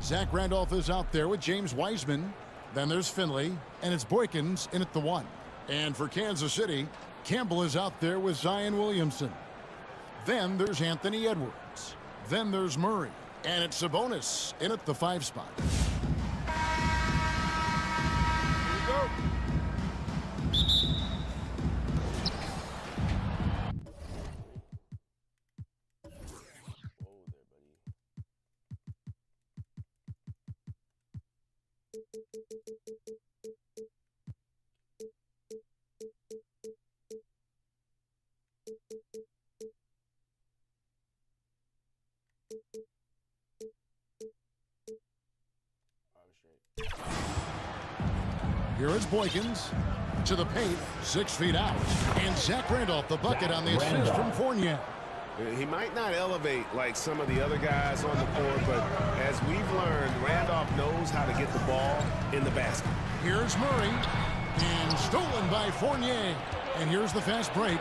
Zach Randolph is out there with James Wiseman. Then there's Finley, and it's Boykins in at the 1. And for Kansas City, Campbell is out there with Zion Williamson. Then there's Anthony Edwards. Then there's Murray, and it's Sabonis in at the 5 spot. Here we go. Here is Boykins to the paint, 6 feet out. And Zach Randolph, the bucket on the assist from Fournier. He might not elevate like some of the other guys on the court, but as we've learned, Randolph knows how to get the ball in the basket. Here's Murray, and stolen by Fournier. And here's the fast break.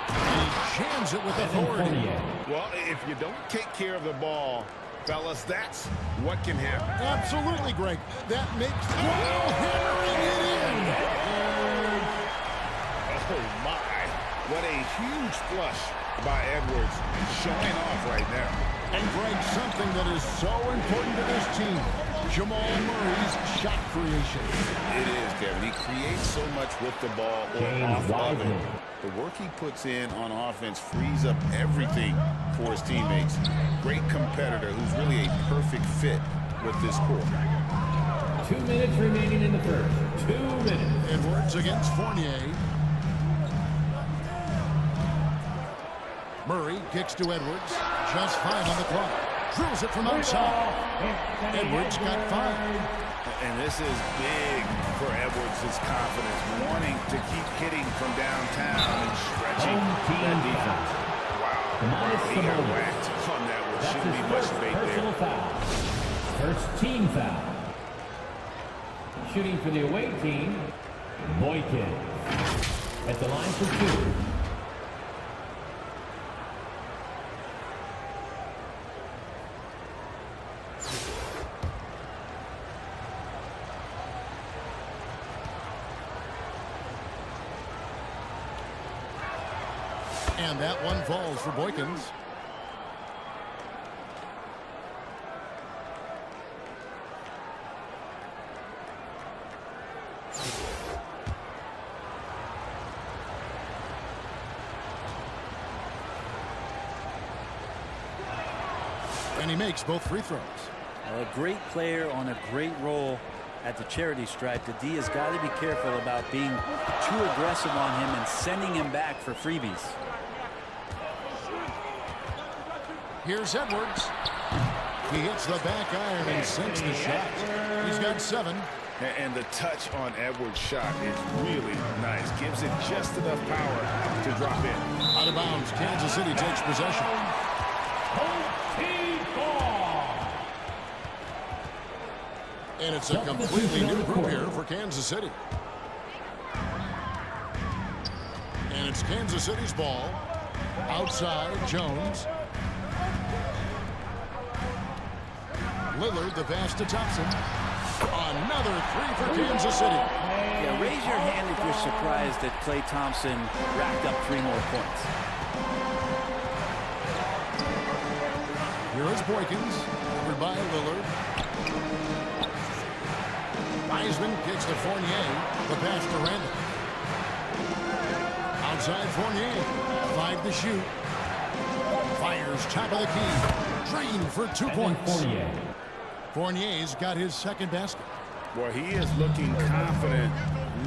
And he jams it with authority. Well, if you don't take care of the ball, fellas, that's what can happen. Absolutely, Greg. That makes hammering it in. Oh, my. What a huge flush by Edwards, showing off right now. And, Greg, something that is so important to this team, Jamal Murray's shot creation. It is, Kevin. He creates so much with the ball or off of it. The work he puts in on offense frees up everything for his teammates. Great competitor who's really a perfect fit with this core. 2 minutes remaining in the first. 2 minutes. Edwards against Fournier. Murray kicks to Edwards. Just 5 on the clock. Drills it from outside. Edwards got 5. And this is big for Edwards' confidence, wanting to keep hitting from downtown and stretching that defense. Wow, he got whacked on that one. Shouldn't be much debate there. Foul. First team foul. Shooting for the away team, Boykins. At the line for 2. And that one falls for Boykins. And he makes both free throws. A great player on a great role at the charity stripe. The D has got to be careful about being too aggressive on him and sending him back for freebies. Here's Edwards. He hits the back iron and sinks the shot. He's got 7. And the touch on Edwards' shot is really nice. Gives it just enough power to drop in. Out of bounds, Kansas City takes possession. And it's a completely new group here for Kansas City. And it's Kansas City's ball. Outside, Jones. Lillard, the pass to Thompson. Another 3 for Kansas City. Yeah, raise your hand if you're surprised that Klay Thompson racked up 3 more points. Here is Boykins, covered by Lillard. Wiseman kicks to Fournier. The pass to Randall. Outside Fournier. 5 to shoot. Fires top of the key. Drain for 2 points. Fournier's got his second basket. Boy, he is looking confident.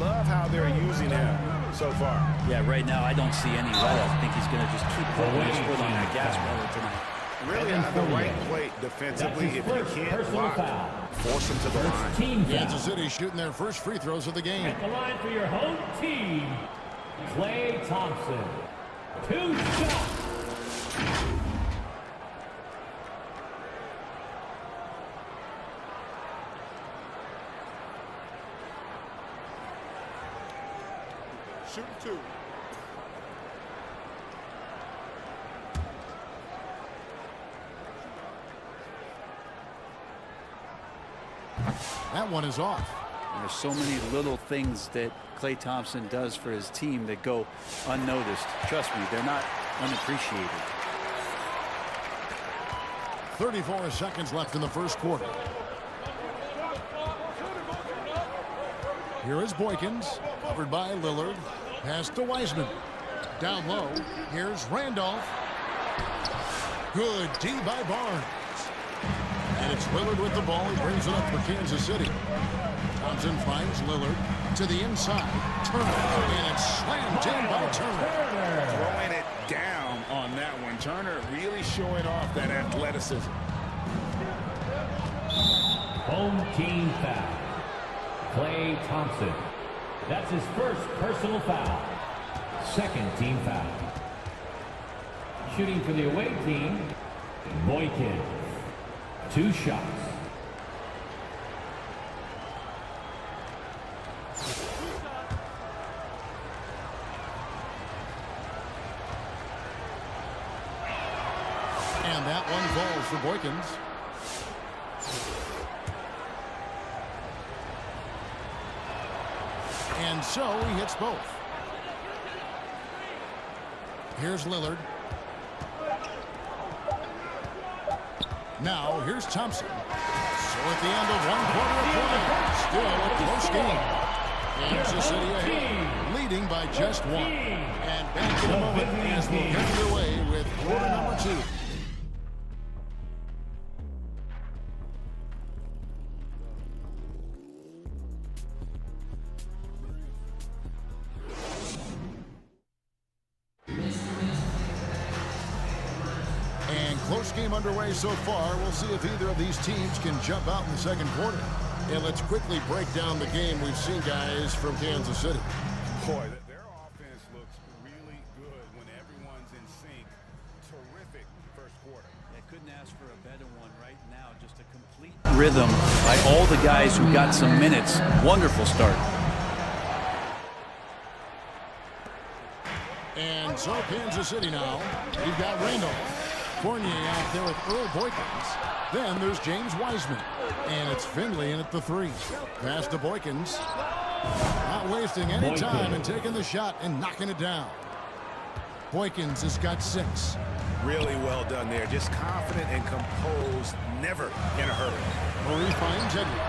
Love how they're using him so far. Yeah, right now I don't see any let up. I think he's going to just keep putting his foot on that gas pedal tonight. Really on the right plate defensively. If you can't block, force him to the line. Kansas City shooting their first free throws of the game. At the line for your home team, Klay Thompson. 2 shots. Shooting 2. That one is off. There's so many little things that Klay Thompson does for his team that go unnoticed. Trust me, they're not unappreciated. 34 seconds left in the first quarter. Here is Boykins, covered by Lillard. Pass to Wiseman. Down low, here's Randolph. Good D by Barnes. And it's Lillard with the ball. He brings it up for Kansas City. Thompson finds Lillard to the inside. Turner, and it's slammed in by Turner. Throwing it down on that one. Turner really showing off that athleticism. Home team foul. Klay Thompson. That's his first personal foul. Second team foul. Shooting for the away team, Boykin. 2 shots. And that one falls for Boykins. And so he hits both. Here's Lillard. Now here's Thompson. So at the end of 1 quarter of play, still a close game. Kansas City ahead, leading by just 1. And back in a moment as we'll get underway with quarter number 2. Close game underway so far. We'll see if either of these teams can jump out in the second quarter. And let's quickly break down the game we've seen, guys, from Kansas City. Boy, their offense looks really good when everyone's in sync. Terrific first quarter. They couldn't ask for a better one right now. Just a complete rhythm by all the guys who got some minutes. Wonderful start. And so Kansas City now. We've got Randolph. Fournier out there with Earl Boykins. Then there's James Wiseman. And it's Finley in at the 3. Pass to Boykins. Not wasting any time and taking the shot and knocking it down. Boykins has got 6. Really well done there. Just confident and composed. Never in a hurry. Murray finds Edwards.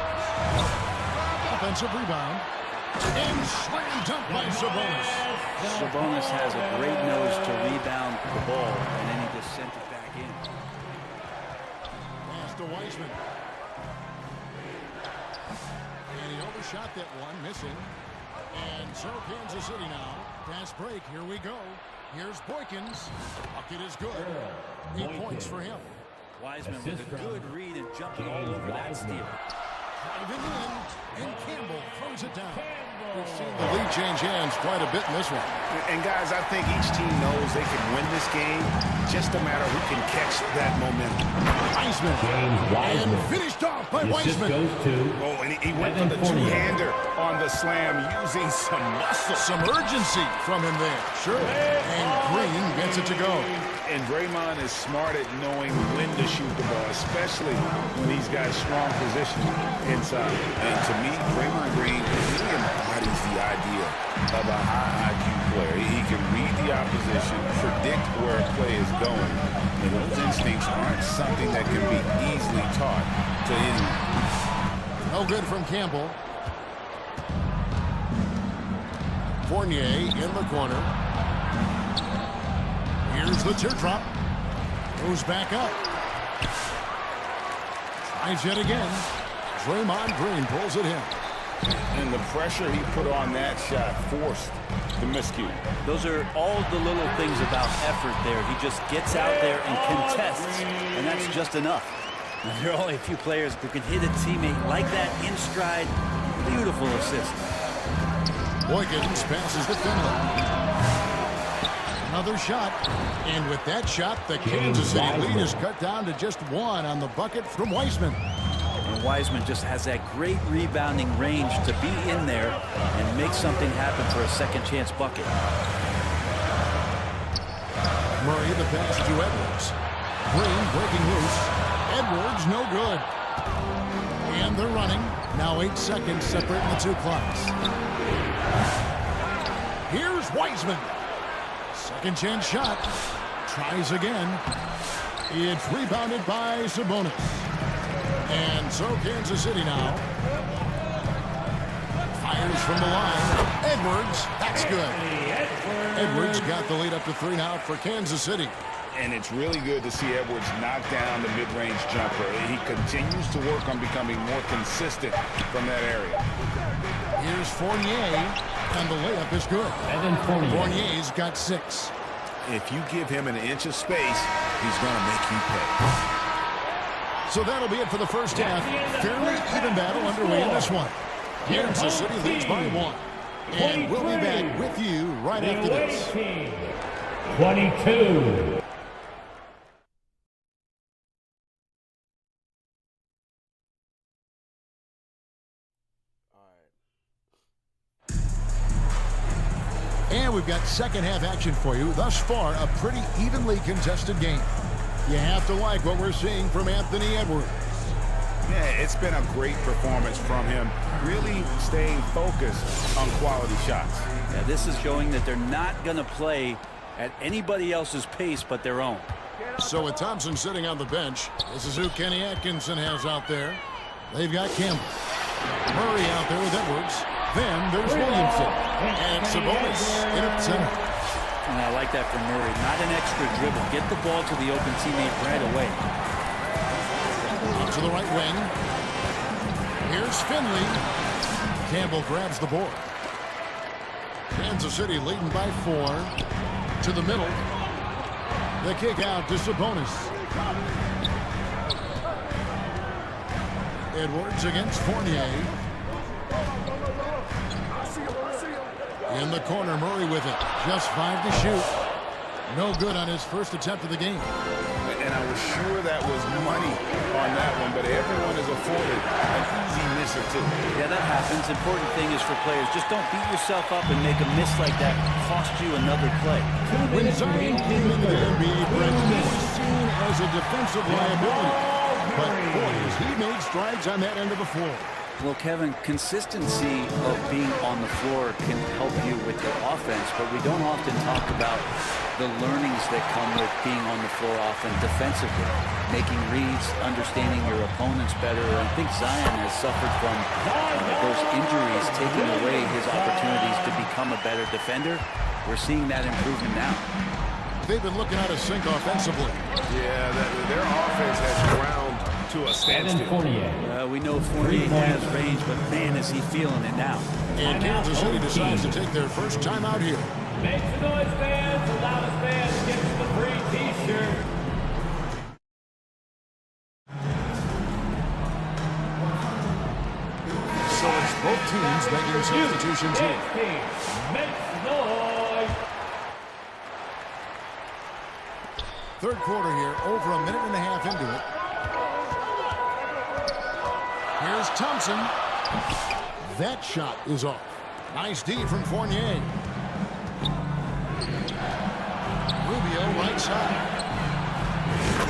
Offensive rebound. And slam dunk by Sabonis. Sabonis has a great nose to rebound the ball, and then he just sent it back in. Pass to Wiseman. And he overshot that one, missing. And so Kansas City now. Fast break, here we go. Here's Boykins. Bucket is good. 8 points for him. Wiseman with a good read and jumping all over that steal. Driving in, and Campbell throws it down. We've seen the lead change hands quite a bit in this one. And guys, I think each team knows they can win this game. Just a matter who can catch that momentum. Wiseman. And finished off by Wiseman. Goes to Oh, and he went for the two-hander on the slam using some muscle. Some urgency from him there. Sure. And Green gets it to go. And Draymond is smart at knowing when to shoot the ball, especially when he's got strong position inside. And to me, Draymond Green really embodies the idea of a high IQ player. He can read the opposition, predict where a play is going, and those instincts aren't something that can be easily taught to anyone. No good from Campbell. Fournier in the corner. Here's the teardrop. Goes back up. Tries yet again. Draymond Green pulls it in. And the pressure he put on that shot forced the miscue. Those are all the little things about effort there. He just gets out there and contests, and that's just enough. Now, there are only a few players who can hit a teammate like that in stride. Beautiful assist. Boykins passes to Finley. Another shot. And with that shot, the Kansas City lead is cut down to just 1 on the bucket from Wiseman. And Wiseman just has that great rebounding range to be in there and make something happen for a second chance bucket. Murray the pass to Edwards. Green breaking loose. Edwards no good. And they're running. Now 8 seconds separating the two clocks. Here's Wiseman. Second chance shot. Tries again. It's rebounded by Sabonis. And so Kansas City now fires from the line. Edwards, that's good. Edwards got the lead up to 3 now for Kansas City. And it's really good to see Edwards knock down the mid-range jumper. He continues to work on becoming more consistent from that area. Here's Fournier, and the layup is good. Evan Fournier. Fournier's got 6. If you give him an inch of space, he's going to make you pay. So that'll be it for the first half. Fairly even battle underway in this one. Kansas City leads by 1. And we'll be back with you right after this. 22. And we've got second half action for you. Thus far, a pretty evenly contested game. You have to like what we're seeing from Anthony Edwards. Yeah, it's been a great performance from him, really staying focused on quality shots. Yeah, this is showing that they're not going to play at anybody else's pace but their own. So with Thompson sitting on the bench, this is who Kenny Atkinson has out there. They've got Campbell. Murray out there with Edwards. Then there's Williamson. And Sabonis in at center. And I like that from Murray. Not an extra dribble. Get the ball to the open teammate right away. Out to the right wing. Here's Finley. Campbell grabs the board. Kansas City leading by 4. To the middle. The kick out to Sabonis. Edwards against Fournier. In the corner, Murray with it. Just 5 to shoot. No good on his first attempt of the game. And I was sure that was money on that one, but everyone is afforded an easy miss or two. Yeah, that happens. Important thing is for players, just don't beat yourself up and make a miss like that cost you another play. When Zion came into the NBA, Brent, he was seen as a defensive liability. But boy, has he made strides on that end of the floor. Well, Kevin, consistency of being on the floor can help you with your offense, but we don't often talk about the learnings that come with being on the floor often defensively, making reads, understanding your opponents better. I think Zion has suffered from those injuries, taking away his opportunities to become a better defender. We're seeing that improvement now. They've been looking out of sync offensively. Yeah, their offense has ground to a standstill. We know Fournier has range, but man, is he feeling it now. And Kansas City decides to take their first time out here. Make some noise, fans. The loudest fans gets the free T-shirt. So it's both teams making substitutions here. Make noise. Third quarter here, over a minute and a half into it. Here's Thompson. That shot is off. Nice D from Fournier. Rubio right side.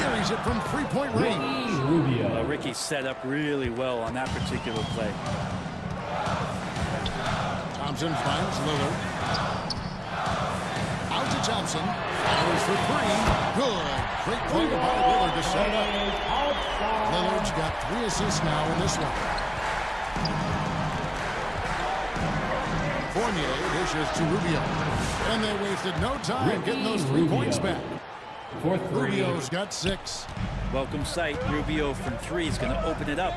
Carries it from three-point range. Rubio. Ricky set up really well on that particular play. Thompson finds Lillard. Out to Thompson. Fires for 3. Good. Great play by Lillard to set it up. Lillard's got 3 assists now in this one. Fournier dishes to Rubio. And they wasted no time getting those 3 points back. Rubio's got 6. Welcome sight. Rubio from 3 is going to open it up.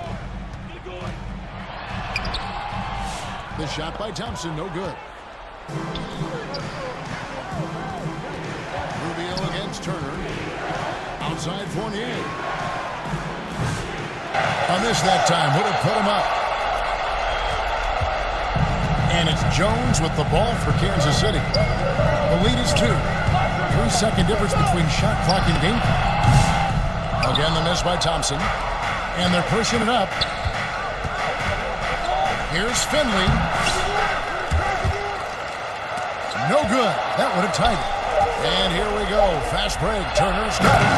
The shot by Thompson, no good. Rubio against Turner. Outside Fournier. On this that time, would have put him up. And it's Jones with the ball for Kansas City. The lead is 2. 3-second difference between shot clock and game clock. Again, the miss by Thompson. And they're pushing it up. Here's Finley. No good. That would have tied it. And here we go. Fast break. Turner's got it.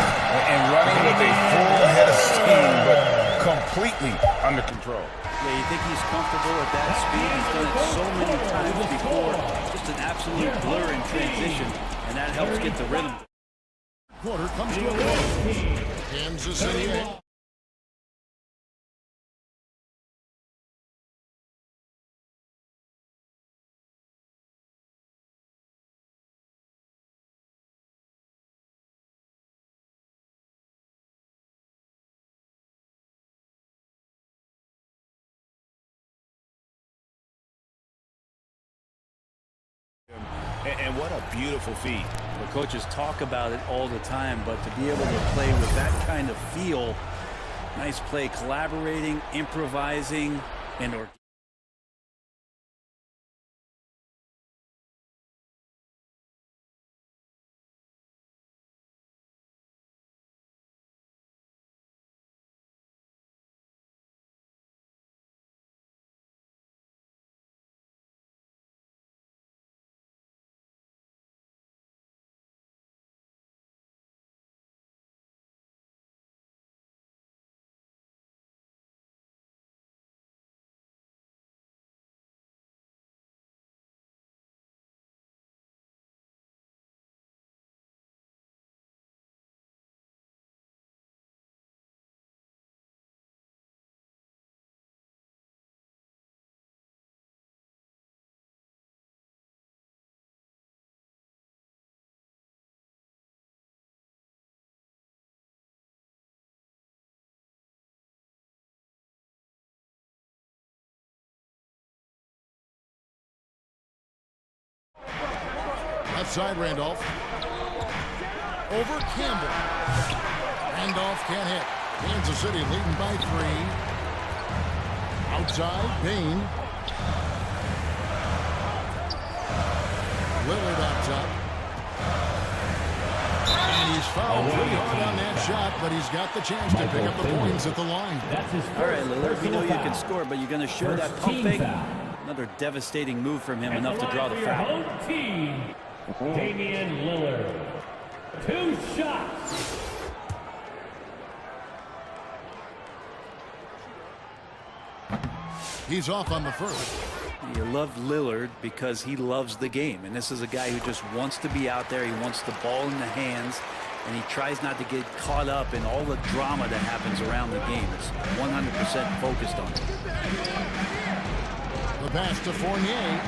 And running with a full head of steam, but completely under control. Yeah, you think he's comfortable at that speed? He's done it so many times before. Just an absolute blur in transition, and that helps get the rhythm. Quarter comes to a close. Kansas City. And what a beautiful feat. The coaches talk about it all the time, but to be able to play with that kind of feel, nice play, collaborating, improvising, and Left side, Randolph. Over Campbell. Randolph can't hit. Kansas City leading by 3. Outside, Bain. Lillard out top. And he's fouled pretty hard on that shot, but he's got the chance to pick up the points at the line. all right, Lillard, we know you can score, but you're going to show that pump fake. Another devastating move from him, enough to draw the foul. Team, Damian Lillard. 2 shots. He's off on the first. You love Lillard because he loves the game, and this is a guy who just wants to be out there. He wants the ball in the hands, and he tries not to get caught up in all the drama that happens around the game. It's 100% focused on it. The pass to Fournier.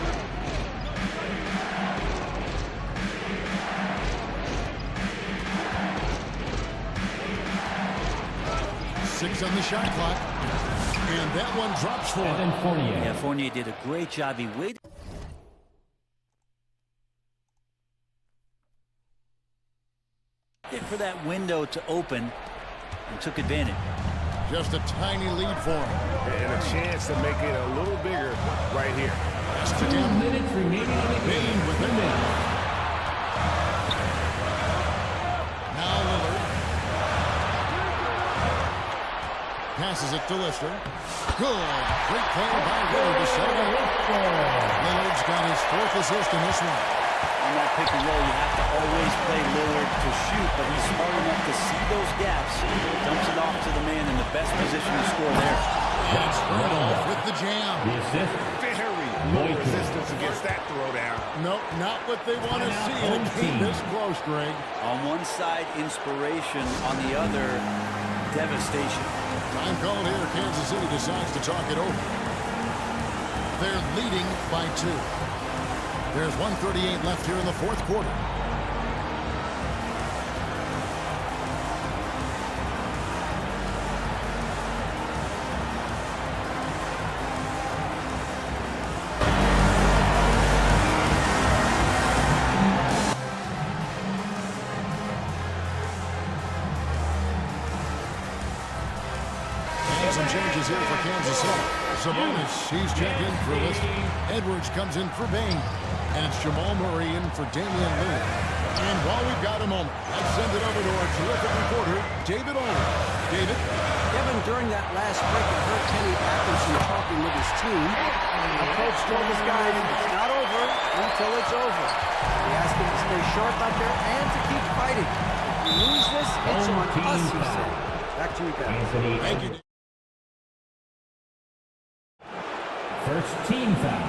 Six on the shot clock. And that one drops for him. Yeah, Fournier did a great job. He waited for that window to open and took advantage. Just a tiny lead for him. And a chance to make it a little bigger right here. Pass to 2 minutes remaining in the game. Bain with it. Now Lillard. Passes it to Lister. Good. Great play by Lillard to set it up. Lillard's got his 4th assist in this one. On that pick and roll, you have to always play Lillard to shoot, but he's smart enough to see those gaps, dumps it off to the man in the best position to score there. And it's Randolph with the jam. The assist. Very low resistance against that throwdown. Nope, not what they want to see in a game this close, Greg. On one side, inspiration. On the other, devastation. Time called here. Kansas City decides to talk it over. They're leading by 2. There's 1:38 left here in the 4th quarter. Some changes here for Kansas City. Sabonis, he's checked in for Lister. Edwards comes in for Bain. And it's Jamal Murray in for Damian Lillard. And while we've got a moment, let's send it over to our terrific reporter, David Owen. David? Kevin, during that last break, I heard Kenny Atkinson talking with his team. The coach told his guys it's not over until it's over. He asked them to stay sharp out there and to keep fighting. If we lose this, it's on us, he said. Back to you guys. Thank you. First team foul.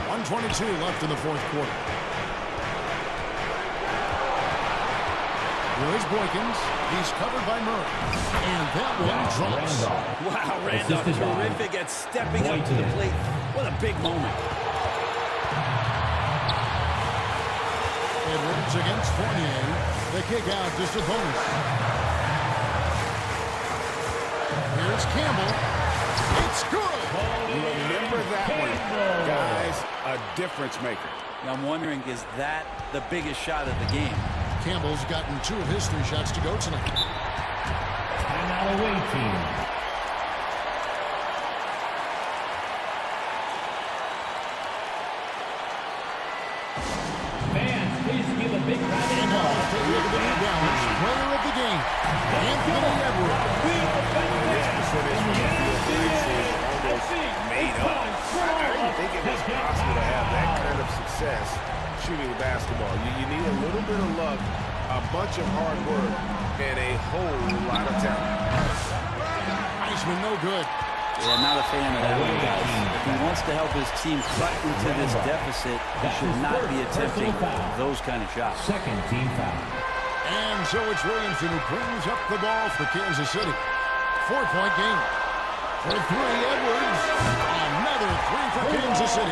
1:22 left in the fourth quarter. Here is Boykins. He's covered by Murray. And that one drops. Wow, Randolph, terrific at stepping up to the plate. What a big moment. Edwards against Fournier. The kick out to Sabonis. Here's Campbell. It's good. Remember that one, guys. A difference maker. I'm wondering, is that the biggest shot of the game? Campbell's gotten 2 of his 3 shots to go tonight. Timeout away team. Fans, please give a big round of applause. Look at the rebounds. Player of the game, Anthony Edwards. Made up. I didn't think it was possible to have that kind of success shooting the basketball. You need a little bit of luck, a bunch of hard work, and a whole lot of talent. Wiseman no good. Yeah, not a fan of that one, guys. If he wants to help his team cut into this deficit, he should not be attempting those kind of shots. Second team foul. And so it's Williamson who brings up the ball for Kansas City. 4-point game. For 3, Edwards. Another 3 for Kansas City.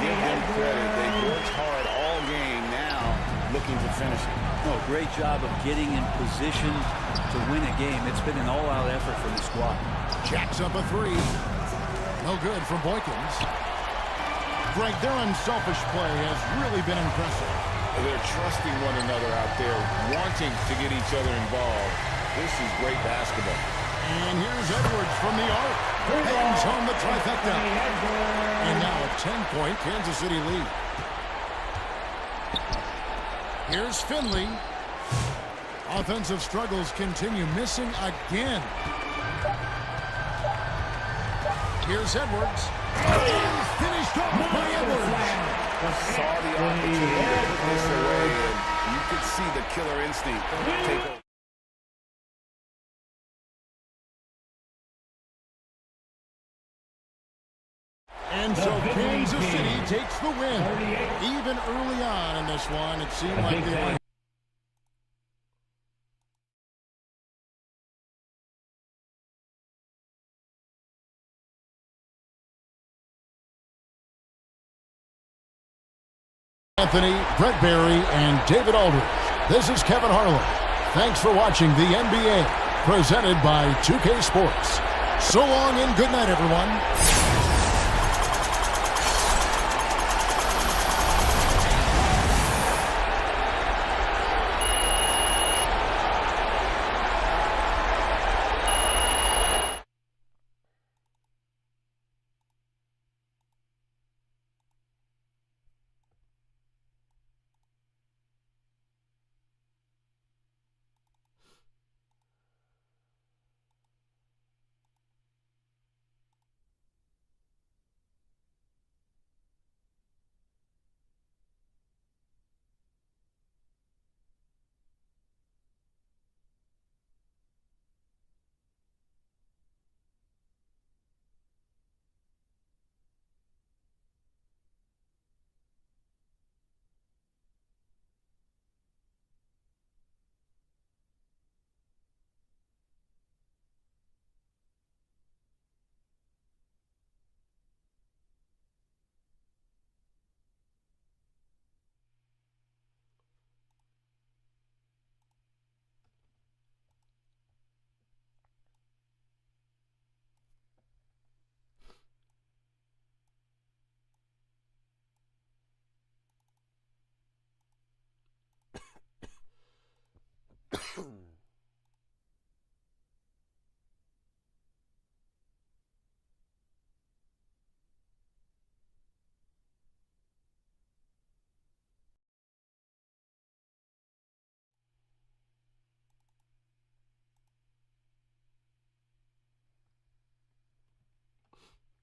Give them credit. They worked hard all game, now looking to finish it. No, great job of getting in position to win a game. It's been an all-out effort from the squad. Jacks up a 3. No good for Boykins. Greg, their unselfish play has really been impressive. They're trusting one another out there, wanting to get each other involved. This is great basketball. And here's Edwards from the arc. Hangs on the trifecta. And now a 10-point Kansas City lead. Here's Finley. Offensive struggles continue, missing again. Here's Edwards. And finished off by Edwards. Saw the opportunity to put this away, and you could see the killer instinct take over. And so Kansas City takes the win. Even early on in this one, it seemed like they were... Anthony, Brett Barry, and David Aldridge. This is Kevin Harlan. Thanks for watching the NBA, presented by 2K Sports. So long and good night, everyone.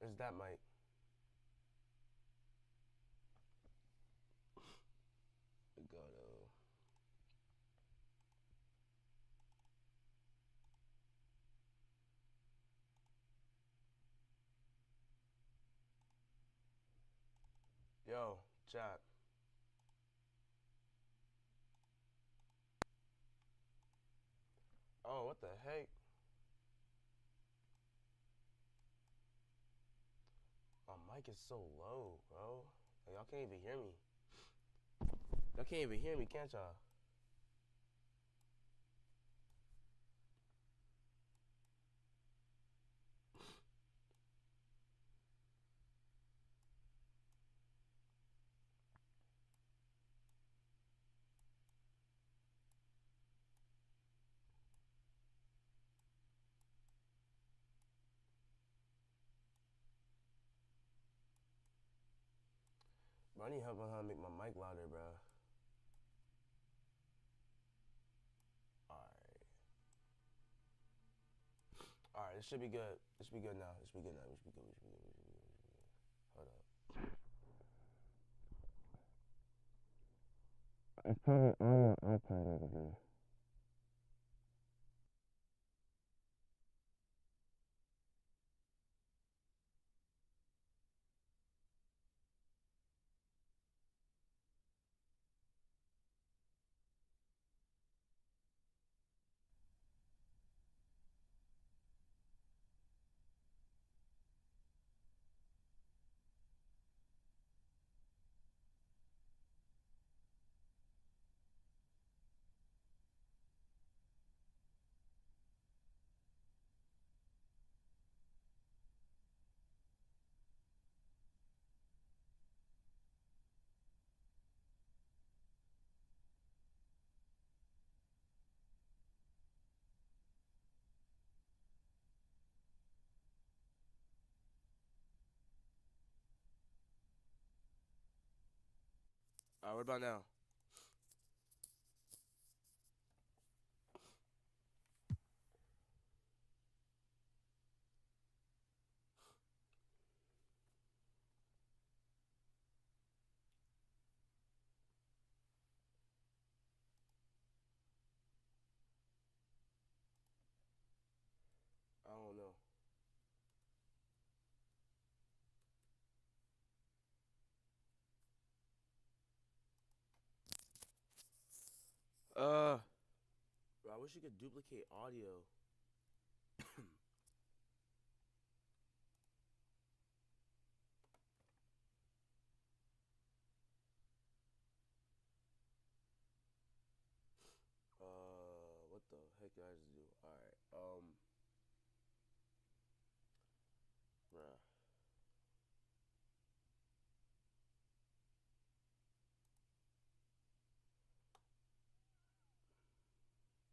There's that mic. We go to Yo, chat. Oh, what the heck? My mic is so low, bro. Like, y'all can't even hear me. Y'all can't even hear me, can't y'all? Bro, I need help on how to make my mic louder, bro. Alright. Alright, this should be good. This should be good now. This should be good now. This should be good. This should be good. This should be good. This should be good. Hold up. It's probably on my iPad over here. Alright, what about now? I don't know. Bro, I wish you could duplicate audio. What the heck did I just do? Alright, bruh.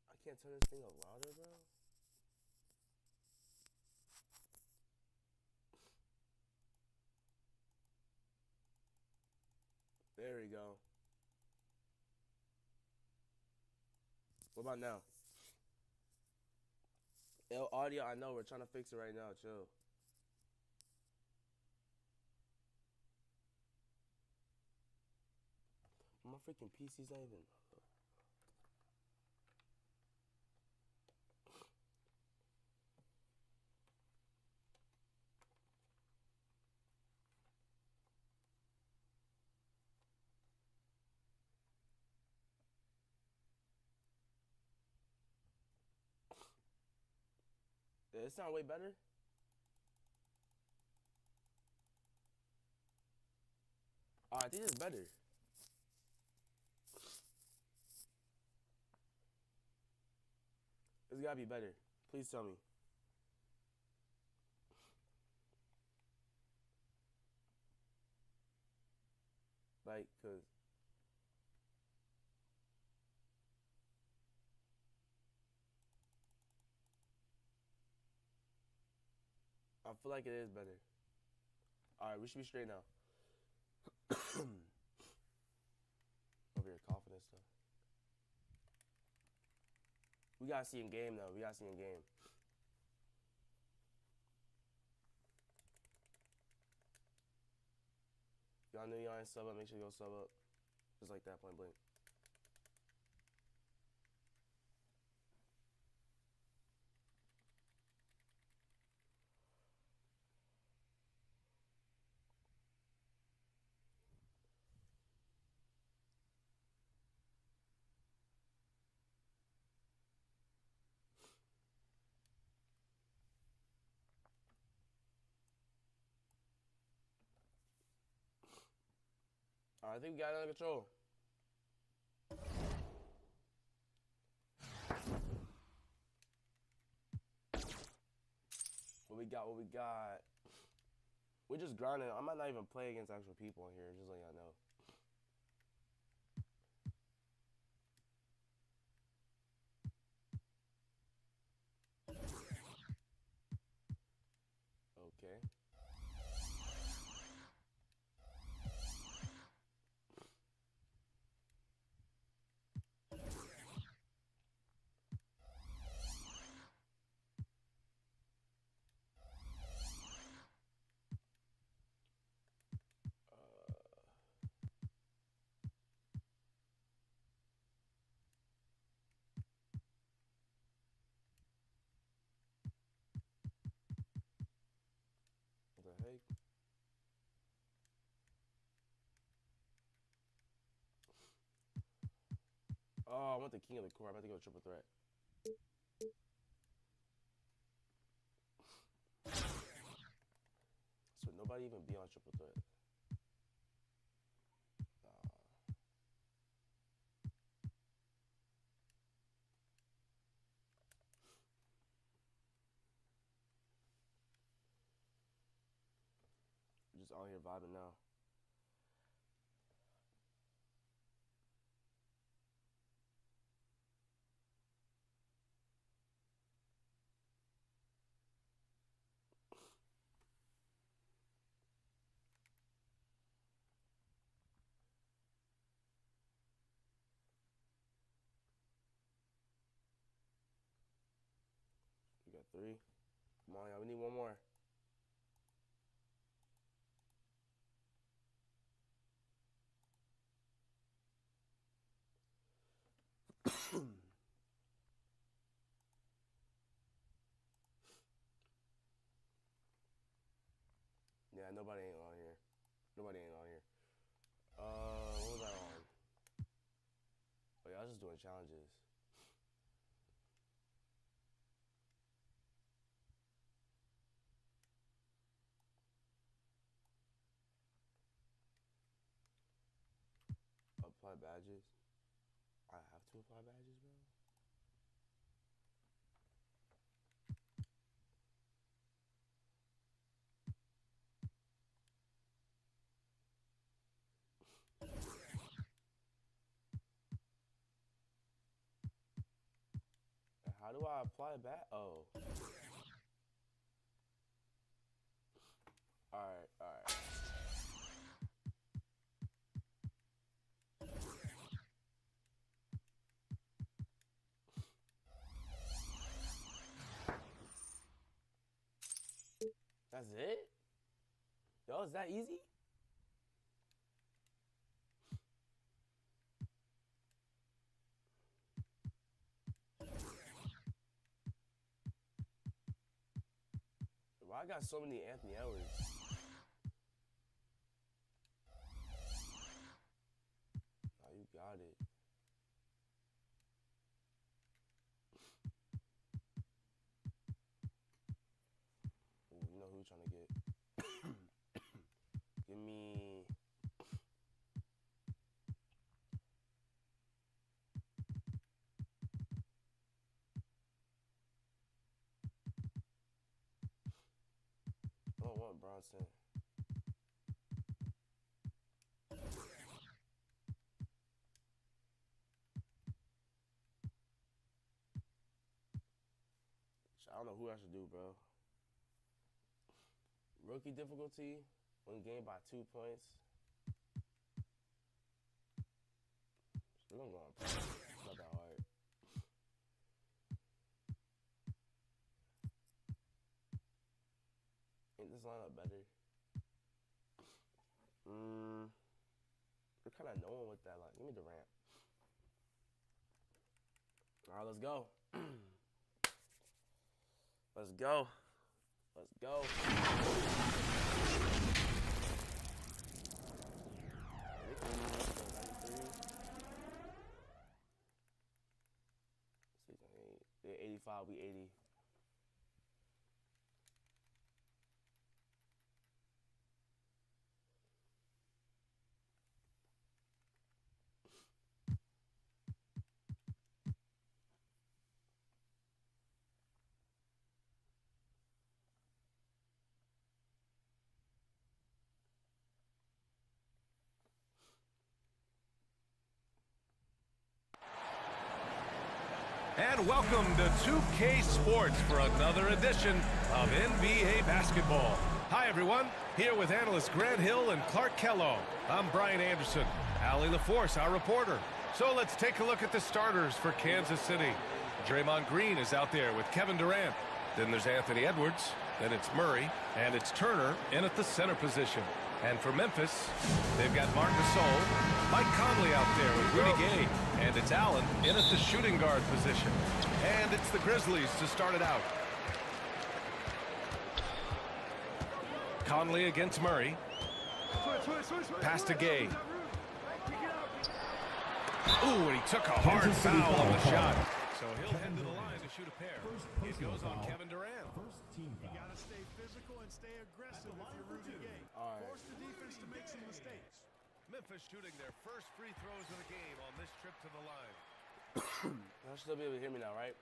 I can't turn this thing up louder, bro. There we go. What about now? Yo, audio, I know, we're trying to fix it right now, chill. My freaking PC's not even... Yeah, it sound way better? I think it's better. It's gotta be better. Please tell me. Like, cause... I feel like it is better. Alright, we should be straight now. Over here coughing and stuff. We gotta see in game though. We gotta see in game. Y'all new, y'all ain't sub up. Make sure you go sub up. Just like that, point blank. I think we got it under control. What we got? What we got? We're just grinding. I might not even play against actual people on here. Just letting y'all know. Okay. What the heck? Oh, I want the king of the court. I'm about to go triple threat. So nobody even be on triple threat. We're just out here vibing now. We got 3. Come on, y'all. We need one more. Yeah, nobody ain't on here. Nobody ain't on here. What was I on? Oh, yeah, I was just doing challenges. Apply badges. I have to apply badges, bro. How do I apply back? Oh. Alright, alright. That's it? Yo, is that easy? Why I got so many Anthony Edwards? Oh, you got it. Ooh, you know who you're trying to get. Give me... I don't want Bronson. I don't know who I should do, bro. Rookie difficulty, win game by 2 points. We're gonna go on. It's not that hard. Ain't this lineup better? We're kind of knowing with that. Like, give me the ramp. All right, let's go. Let's go. Let's go. They're 85, we 80. And welcome to 2K Sports for another edition of NBA basketball. Hi, everyone. Here with analysts Grant Hill and Clark Kellogg. I'm Brian Anderson. Allie LaForce, our reporter. So let's take a look at the starters for Kansas City. Draymond Green is out there with Kevin Durant. Then there's Anthony Edwards. Then it's Murray. And it's Turner in at the center position. And for Memphis, they've got Marc Gasol, Mike Conley out there with Rudy Gay. And it's Allen in at the shooting guard position. And it's the Grizzlies to start it out. Conley against Murray. Pass to Gay. Ooh, and he took a hard foul on the shot. So he'll head to the line to shoot a pair. It goes on Kevin Durant. You got to stay physical and stay aggressive if you're Rudy Gay. Force the defense to make some mistakes. Memphis shooting their first free throws of the game on this trip to the line. You'll still be able to hear me now, right?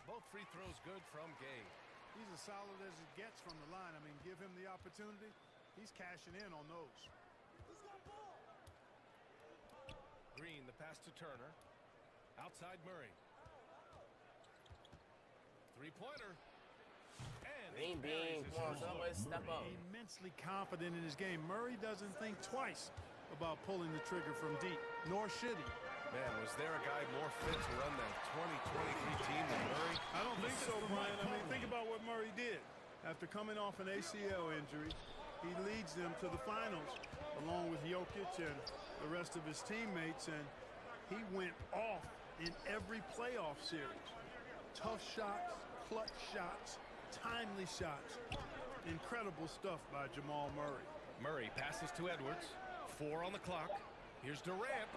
Both free throws good from Gay. He's as solid as it gets from the line. I mean, give him the opportunity. He's cashing in on those. Green, the pass to Turner. Outside Murray. Three-pointer. And Bean, come on, somebody step up. Immensely confident in his game. Murray doesn't think twice about pulling the trigger from deep, nor should he. Man, was there a guy more fit to run that 2023 team than Murray? I don't think so, Brian. I mean, think about what Murray did. After coming off an ACL injury, he leads them to the finals, along with Jokic and the rest of his teammates, and he went off in every playoff series. Tough shots, clutch shots, timely shots. Incredible stuff by Jamal Murray. Murray passes to Edwards. 4 on the clock. Here's Durant.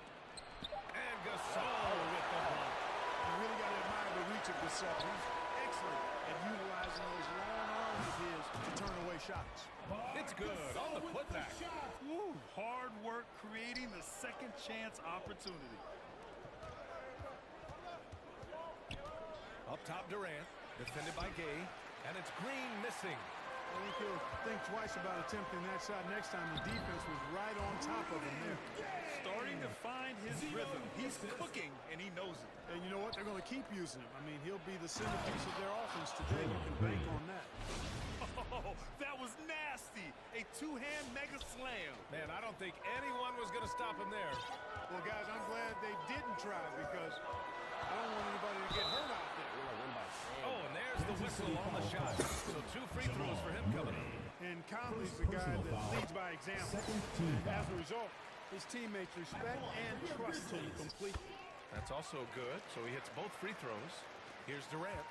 And Gasol with the block. You really got to admire the reach of Gasol. He's excellent at utilizing those long arms of his to turn away shots. It's good on the putback. Woo, hard work creating the second chance opportunity. Up top, Durant, defended by Gay, and it's Green missing. I think he'll think twice about attempting that shot next time. The defense was right on top of him there. Starting to find his rhythm. He's cooking, and he knows it. And you know what? They're going to keep using him. I mean, he'll be the centerpiece of their offense today. You can bank on that. Oh, that was nasty. A two-hand mega slam. Man, I don't think anyone was going to stop him there. Well, guys, I'm glad they didn't try because I don't want anybody to get hurt out there. Oh, and there's the whistle on the shot. So 2 free throws for him coming up. And Conley's the guy that leads by example. As a result, his teammates respect and trust him completely. That's also good. So he hits both free throws. Here's Durant.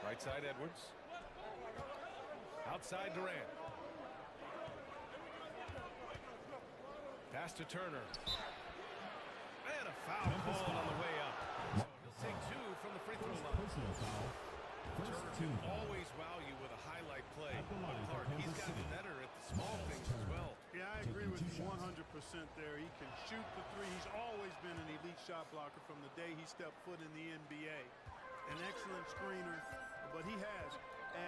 Right side Edwards. Outside Durant. Pass to Turner. And a foul call on the way up. So he'll take 2 from the free throw line. Turner can always wow you with a highlight play. But Clark, he's gotten better at the small things as well. Yeah, I agree with you 100% there. He can shoot the three. He's always been an elite shot blocker from the day he stepped foot in the NBA. An excellent screener, but he has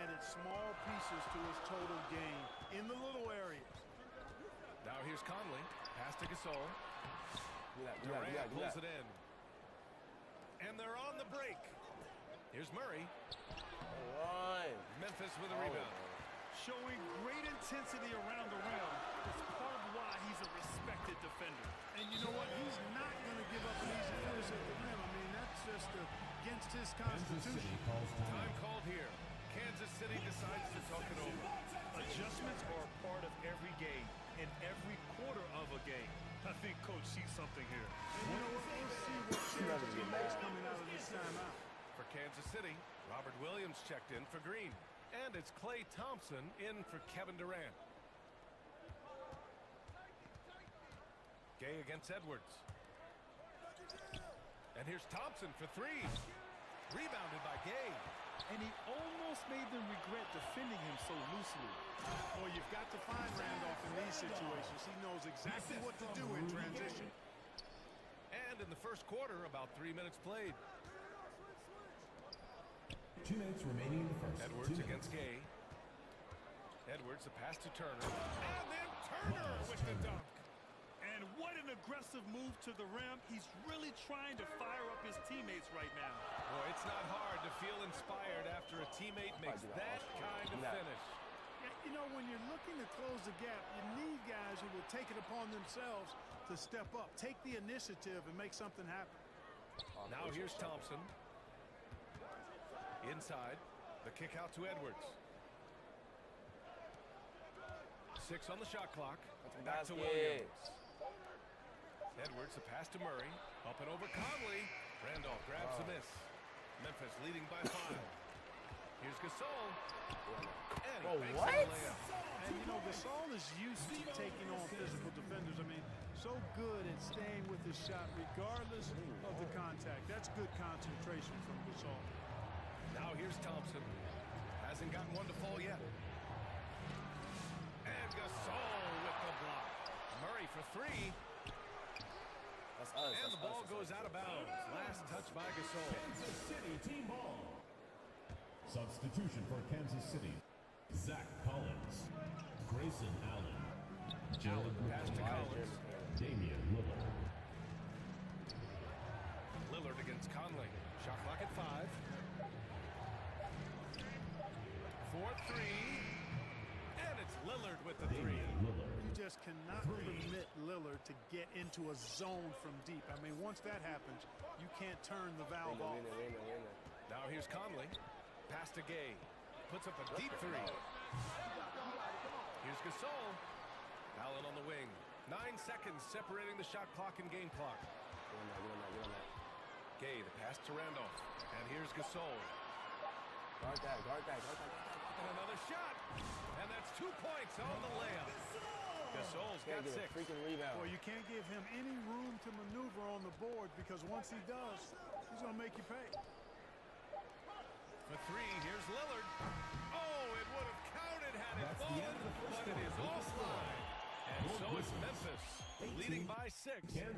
added small pieces to his total game in the little areas. Now here's Conley. Pass to Gasol. Durant pulls it in. And they're on the break. Here's Murray. Memphis with a rebound. Showing great intensity around the rim. It's part of why he's a respected defender. And you know what? He's not going to give up an easy finish at the rim. I mean, that's just against his constitution. Time called here. Kansas City decides to talk it over. Adjustments are a part of every game and every quarter of a game. I think Coach sees something here. And you know what? We'll see what changes he makes coming out of this timeout. For Kansas City, Robert Williams checked in for Green. And it's Klay Thompson in for Kevin Durant. Gay against Edwards. And here's Thompson for 3. Rebounded by Gay. And he almost made them regret defending him so loosely. Well, you've got to find Randolph in these situations. He knows exactly what to do in transition. And in the first quarter, about 3 minutes played. 2 minutes remaining in the first. Edwards against Gay. Edwards, a pass to Turner. And then Turner with the dunk. And what an aggressive move to the rim. He's really trying to fire up his teammates right now. Boy, it's not hard to feel inspired after a teammate makes that kind of finish. Yeah, you know, when you're looking to close the gap, you need guys who will take it upon themselves to step up, take the initiative, and make something happen. Now here's Thompson. Inside. The kick out to Edwards. 6 on the shot clock. Back to Williams. Edwards, the pass to Murray. Up and over Conley. Randolph grabs the miss. Memphis leading by 5. Here's Gasol. And he makes the layup. And, you know, Gasol is used to taking on physical defenders. I mean, so good at staying with his shot regardless of the contact. That's good concentration from Gasol. Now here's Thompson. Hasn't gotten one to fall yet. And Gasol with the block. Murray for 3. And the ball goes out of bounds. Last touch by Gasol. Kansas City team ball. Substitution for Kansas City. Zach Collins. Grayson Allen. Allen pass to Collins. Damian Lillard. Lillard against Conley. Shot clock at 5. 4-3. And it's Lillard with the 3. You just cannot permit Lillard to get into a zone from deep. I mean, once that happens, you can't turn the valve off. Now here's Conley. Pass to Gay. Puts up a deep 3. Here's Gasol. Allen on the wing. 9 seconds separating the shot clock and game clock. Gay, the pass to Randolph. And here's Gasol. Guard that. And another shot. And that's 2 points on the layup. Gasol's got 6. Freaking rebound. Well, you can't give him any room to maneuver on the board because once he does, he's going to make you pay. For 3, here's Lillard. Oh, it would have counted had it fallen, but it is offline. And so is Memphis, leading by 6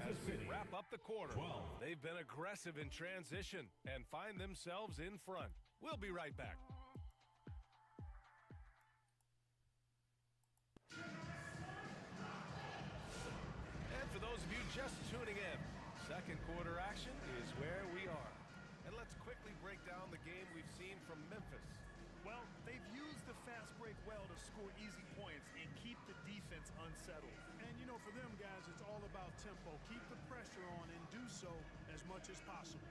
as we wrap up the quarter. They've been aggressive in transition and find themselves in front. We'll be right back. And for those of you just tuning in, second quarter action is where we are. And let's quickly break down the game we've seen from Memphis. Well, they've used the fast break well to score easy points and keep the defense unsettled. And, you know, for them guys, it's all about tempo. Keep the pressure on and do so as much as possible.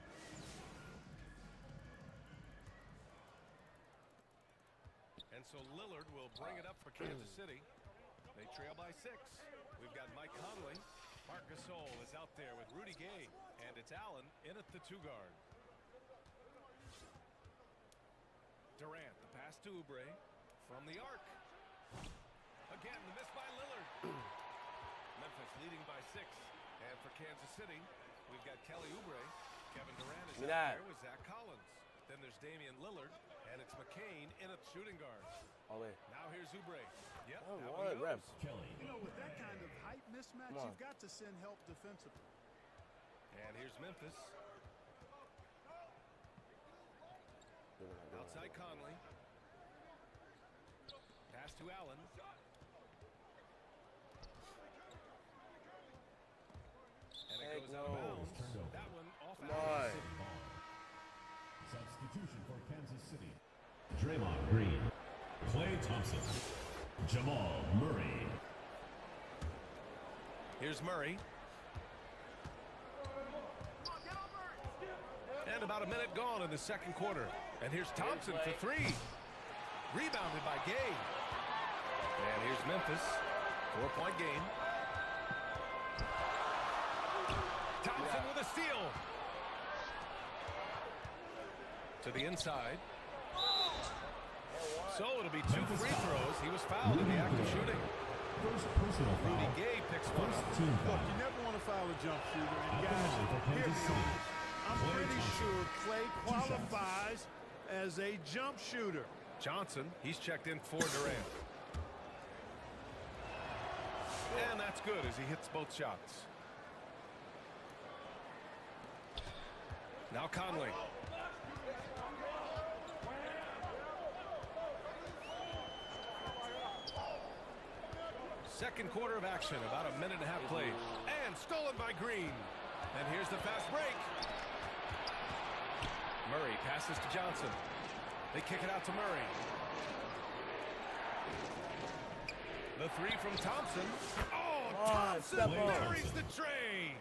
And so Lillard will bring it up for Kansas City. They trail by 6. We've got Mike Conley. Marc Gasol is out there with Rudy Gay. And it's Allen in at the 2 guard. Durant, the pass to Oubre from the arc. Again, the miss by Lillard. Memphis leading by 6. And for Kansas City, we've got Kelly Oubre. Kevin Durant is out there with Zach Collins. Then there's Damian Lillard, and it's McCain in at shooting guard. Now here's Oubre. Yep, Kelly. You know, with that kind of height mismatch, you've got to send help defensively. And here's Memphis. Outside Conley. Pass to Allen. And it goes out of bounds. That one off Allen. Substitution for Kansas City. Draymond Green. Klay Thompson. Jamal Murray. Here's Murray. And about a minute gone in the second quarter. And here's Thompson for 3. Rebounded by Gay. And here's Memphis. 4-point game. Thompson with a steal. To the inside. So it'll be 2 free throws. He was fouled in the act of shooting. First personal foul. Rudy Gay picks one up. Team foul. Look, you never want to foul a jump shooter. And guys, hear me on this. I'm pretty sure Klay qualifies as a jump shooter. Johnson, he's checked in for Durant. And that's good as he hits both shots. Now Conley. Second quarter of action, about a minute and a half played. And stolen stolen by Green. And here's the fast break. Murray passes to Johnson. They kick it out to Murray. The three from Thompson. Oh, Thompson buries the tray.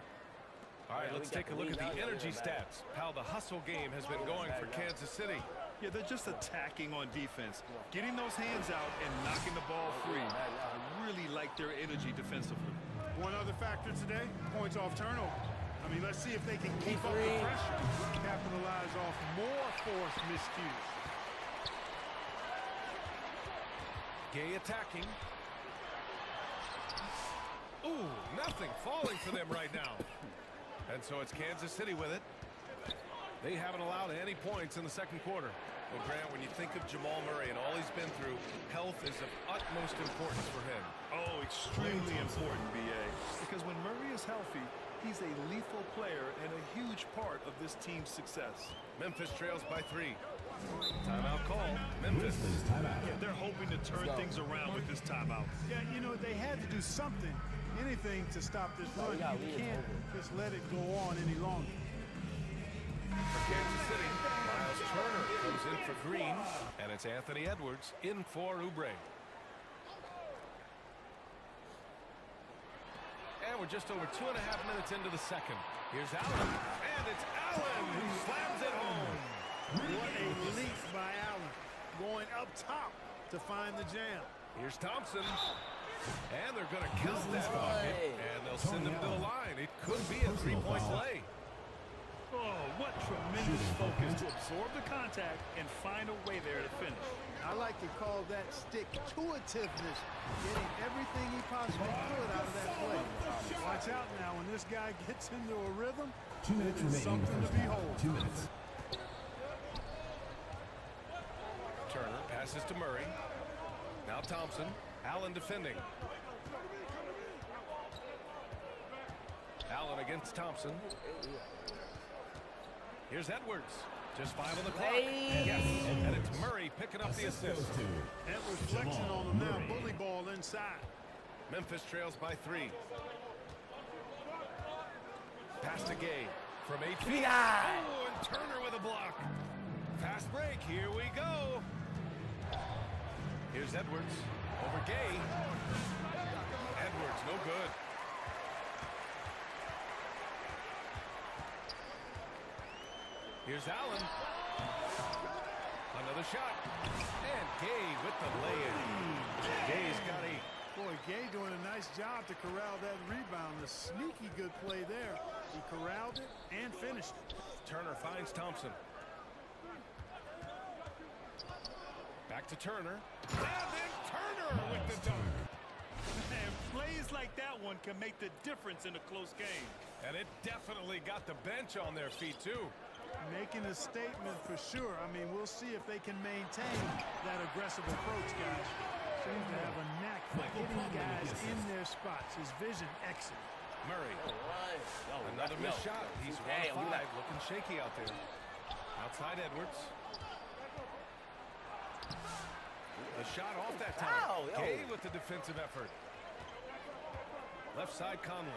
All right, let's take a look at the energy stats. How the hustle game has been going for Kansas City. Yeah, they're just attacking on defense. Getting those hands out and knocking the ball free. I really like their energy defensively. One other factor today, points off turnover. I mean, let's see if they can keep up the pressure, capitalize off more forced miscues. Gay attacking. Ooh, nothing falling for them right now. And so it's Kansas City with it. They haven't allowed any points in the second quarter. Well, Grant, when you think of Jamal Murray and all he's been through, health is of utmost importance for him. Oh, extremely important, B.A. Because when Murray is healthy, he's a lethal player and a huge part of this team's success. Memphis trails by 3. Timeout call. Memphis. Yeah, they're hoping to turn things around with this timeout. Yeah, you know, they had to do something, anything to stop this run. You can't just let it go on any longer. For Kansas City, Miles Turner goes in for Green, and it's Anthony Edwards in for Oubre. And we're just over 2.5 minutes into the second. Here's Allen, and it's Allen who slams it home. What a leap by Allen, going up top to find the jam. Here's Thompson, and they're going to count that bucket, and they'll send him to the line. It could be a three-point play. Oh, what tremendous focus to absorb the contact and find a way there to finish. I like to call that stick-to-itiveness, getting everything he possibly could out of that play. Watch out now, when this guy gets into a rhythm, 2 minutes remaining. something to behold. 2 minutes. Turner passes to Murray. Now Thompson. Allen defending. Allen against Thompson. Here's Edwards. Just 5 on the clock. Yes, and it's Murray picking up the assist. Edwards flexing on them now. Bully ball inside. Memphis trails by 3. Pass to Gay from 8 feet. Oh, and Turner with a block. Fast break. Here we go. Here's Edwards over Gay. Edwards, no good. Here's Allen. Another shot. And Gay with the lay-in. Gay's got 8. Boy, Gay doing a nice job to corral that rebound. A sneaky good play there. He corralled it and finished it. Turner finds Thompson. Back to Turner. And then Turner with the dunk. And plays like that one can make the difference in a close game. And it definitely got the bench on their feet, too. Making a statement for sure. I mean, we'll see if they can maintain that aggressive approach, guys. Seems to have a knack for hitting guys in their spots. His vision excellent. Murray. Another missed shot. He's 1 of 5, looking shaky out there. Outside Edwards. The shot off that time. Gay with the defensive effort. Left side Conley.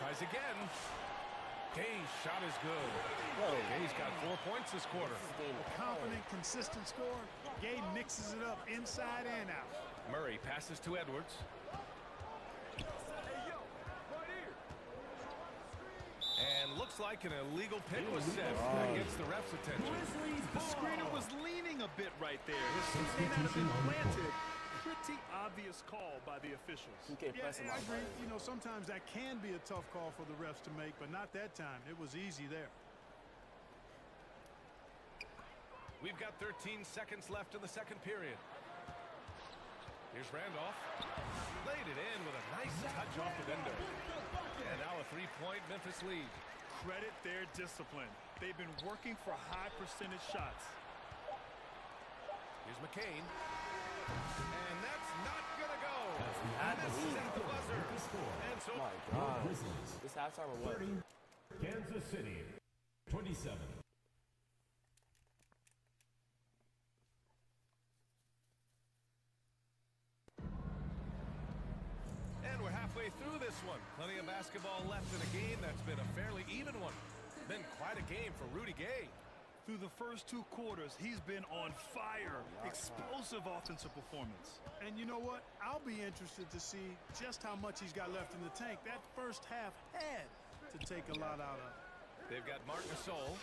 Tries again. Gay's shot is good. Gay's got 4 points this quarter. A confident, consistent score. Gay mixes it up inside and out. Murray passes to Edwards. And looks like an illegal pick was set. That gets the ref's attention. The screener was leaning a bit right there. His foot may not have been planted. Pretty obvious call by the officials. Yeah, I agree. You know, sometimes that can be a tough call for the refs to make, but not that time. It was easy there. We've got 13 seconds left in the second period. Here's Randolph. Laid it in with a nice touch off the window. And now a 3-point Memphis lead. Credit their discipline. They've been working for high percentage shots. Here's McCain. And that's not going to go. Misses at the buzzer. And so... My God. This halftime or what? Kansas City, 27. And we're halfway through through this one. Plenty of basketball left in a game that's been a fairly even one. Been quite a game for Rudy Gay. Through the first 2 quarters, he's been on fire. Explosive offensive performance. And you know what? I'll be interested to see just how much he's got left in the tank. That first half had to take a lot out of it. They've got Mark Gasol,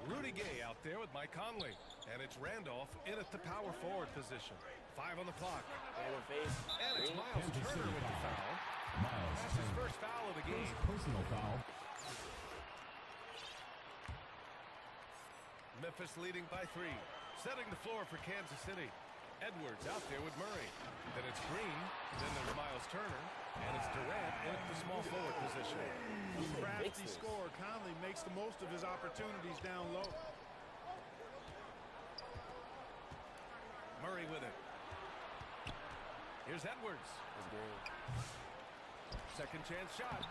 Rudy Gay out there with Mike Conley, and it's Randolph in at the power forward position. 5 on the clock. And it's Miles Turner with the foul. That's his first foul of the game. Personal foul. Memphis leading by 3. Setting the floor for Kansas City. Edwards out there with Murray. Then it's Green. Then there's Miles Turner. And it's Durant in the small forward position. Crafty scorer. Conley makes the most of his opportunities down low. Murray with it. Here's Edwards. Second chance shot.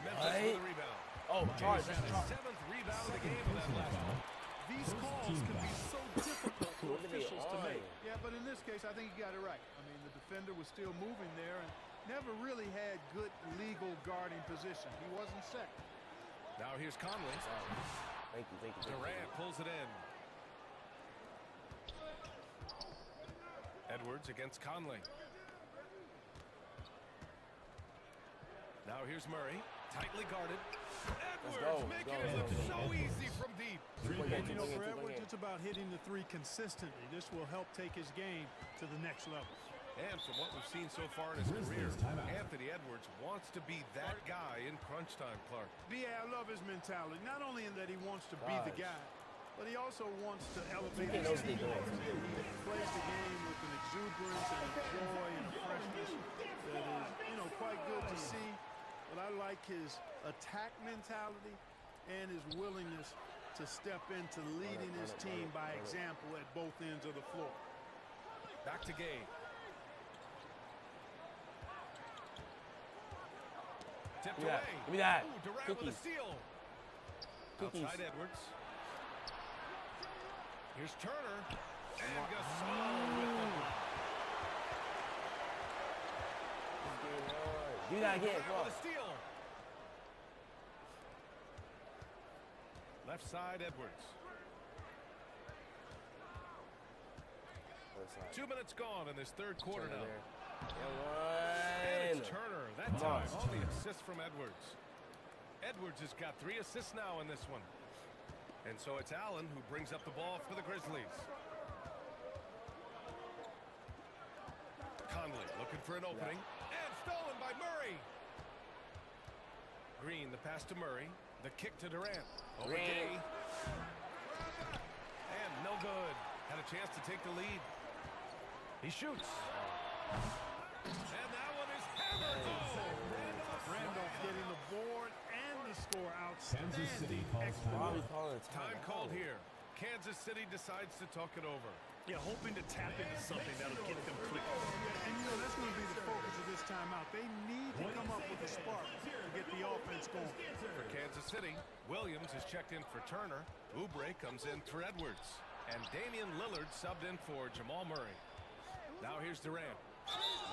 Memphis with the rebound. Oh, Charles, that's his 7th rebound of the game in that last one. These calls can be so difficult for officials to make. Yeah, but in this case, I think he got it right. I mean, the defender was still moving there and never really had good legal guarding position. He wasn't set. Now here's Conley. Thank you. Durant pulls it in. Edwards against Conley. Now here's Murray. Tightly guarded. Edwards making it look so easy from deep. And you know, for Edwards, it's about hitting the 3 consistently. This will help take his game to the next level. And from what we've seen so far in his career, Anthony Edwards wants to be that guy in crunch time, Clark. I love his mentality. Not only in that he wants to be the guy, but he also wants to elevate his teammates. He plays the game with an exuberance and a joy and a freshness that is, quite good to see. But I like his attack mentality and his willingness to step into leading his team by example at both ends of the floor. Back to Gay. Tipped away. Give me that. Ooh, Durant with a steal. Outside Edwards. Here's Turner. And Gasol with the block. Do that again. Durant with a steal. Left side, Edwards. 2 minutes gone in this 3rd quarter now. And it's Turner that time on the assist from Edwards. Edwards has got 3 assists now in this one. And so it's Allen who brings up the ball for the Grizzlies. Conley looking for an opening. And stolen by Murray. Green, the pass to Murray. The kick to Durant. Over Gay. And no good. Had a chance to take the lead. He shoots. And that one is hammered home. Randolph getting the board and the score outstanding. Kansas City calls Time called here. Kansas City decides to talk it over. Yeah, hoping to tap into something that'll get them quick. And that's going to be the focus of this timeout. They need to come up with a spark to get the offense going. For Kansas City, Williams is checked in for Turner. Oubre comes in for Edwards. And Damian Lillard subbed in for Jamal Murray. Now here's Durant.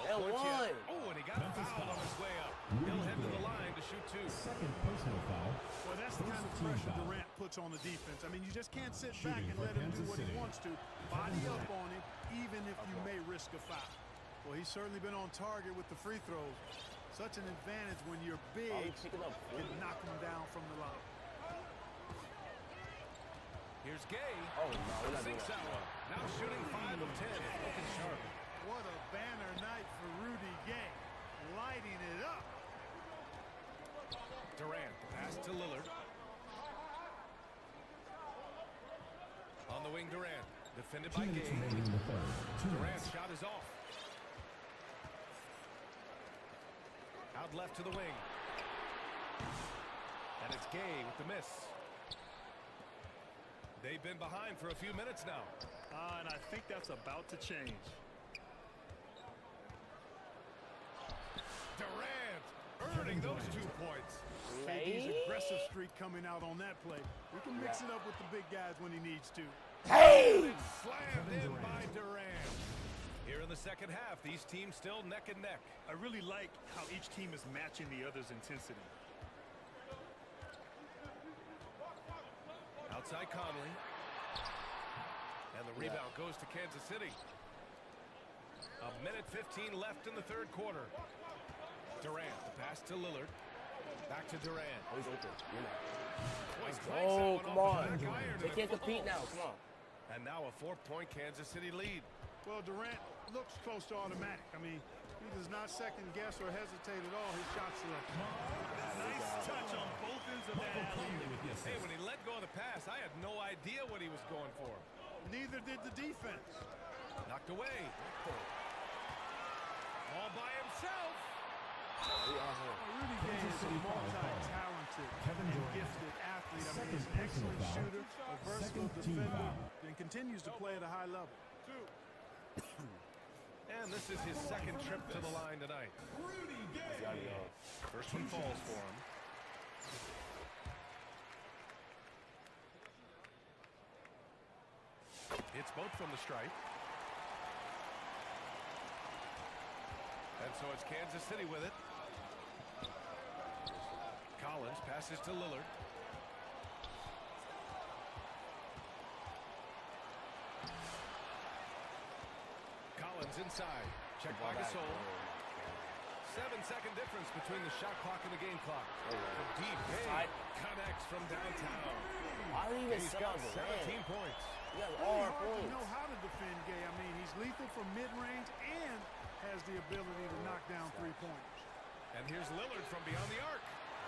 And one. Oh, and he got fouled on his way up. He'll head to the line to shoot 2. Second personal foul. Well, that's the kind of pressure Durant puts on the defense. I mean, you just can't sit back and let him do what he wants to. Body up on him, even if you may risk a foul. Well, he's certainly been on target with the free throws. Such an advantage when you're big, you can knock him down from the line. Here's Gay. Oh, no, Sinks that one. Now shooting 5 of 10. Looking sharp. What a banner night for Rudy Gay. Lighting it up. Durant, the pass to Lillard. On the wing, Durant. Defended by Gay. Durant's shot is off. Out left to the wing. And it's Gay with the miss. They've been behind for a few minutes now. And I think that's about to change. Durant earning those 2 points. KD's aggressive streak coming out on that play. We can mix it up with the big guys when he needs to. Hey! It's slammed in by Durant. Here in the second half, these teams still neck and neck. I really like how each team is matching the other's intensity. Outside Conley. And the rebound goes to Kansas City. A minute 15 left in the third quarter. Durant, the pass to Lillard. Back to Durant. Oh, he's open. You're not. Oh, come on. They can't compete now. Come on. And now a 4-point Kansas City lead. Well, Durant looks close to automatic. I mean, he does not second guess or hesitate at all his shot selection. Nice touch on both ends of that alley. Hey, when he let go of the pass, I had no idea what he was going for. Neither did the defense. Knocked away. All by himself. Rudy Gay is a multi-talented and gifted athlete. I mean, he's an excellent shooter, a versatile defender, and continues to play at a high level. And this is his second trip to the line tonight. First one falls for him. It's both from the stripe. And so it's Kansas City with it. Collins passes to Lillard. Collins inside. Check by Gasol. 7-second difference between the shot clock and the game clock. From deep, Gay connects from downtown. Why are you even He's got struggling? 17 points. You got It's all our hard to points. know how to defend Gay. I mean, he's lethal from mid-range and has the ability to knock down three-pointers. And here's Lillard from beyond the arc.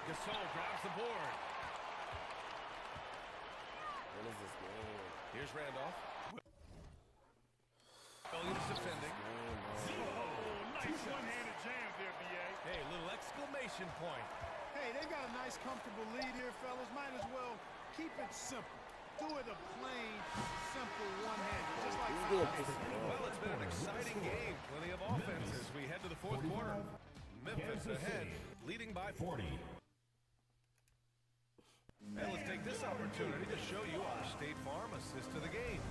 Gasol grabs the board. What is this game? Here's Randolph. Williams defending. Nice one-handed jam there, B.A. Hey, little exclamation point. Hey, they got a nice, comfortable lead here, fellas. Might as well keep it simple. Do it a plain, simple one-handed, just like Well, it's been an exciting game. Plenty of offense as we head to the fourth quarter. Memphis ahead, leading by 40. And let's take this opportunity to show you our State Farm assist to the game.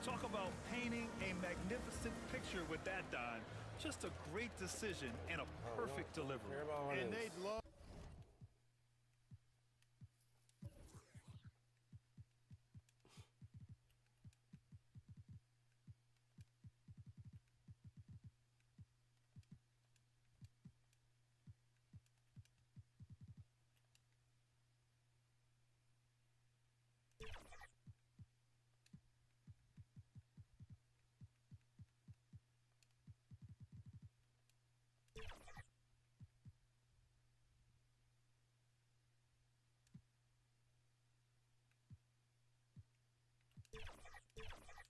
Talk about painting a magnificent picture with that dime. Just a great decision and a perfect delivery. And they'd love.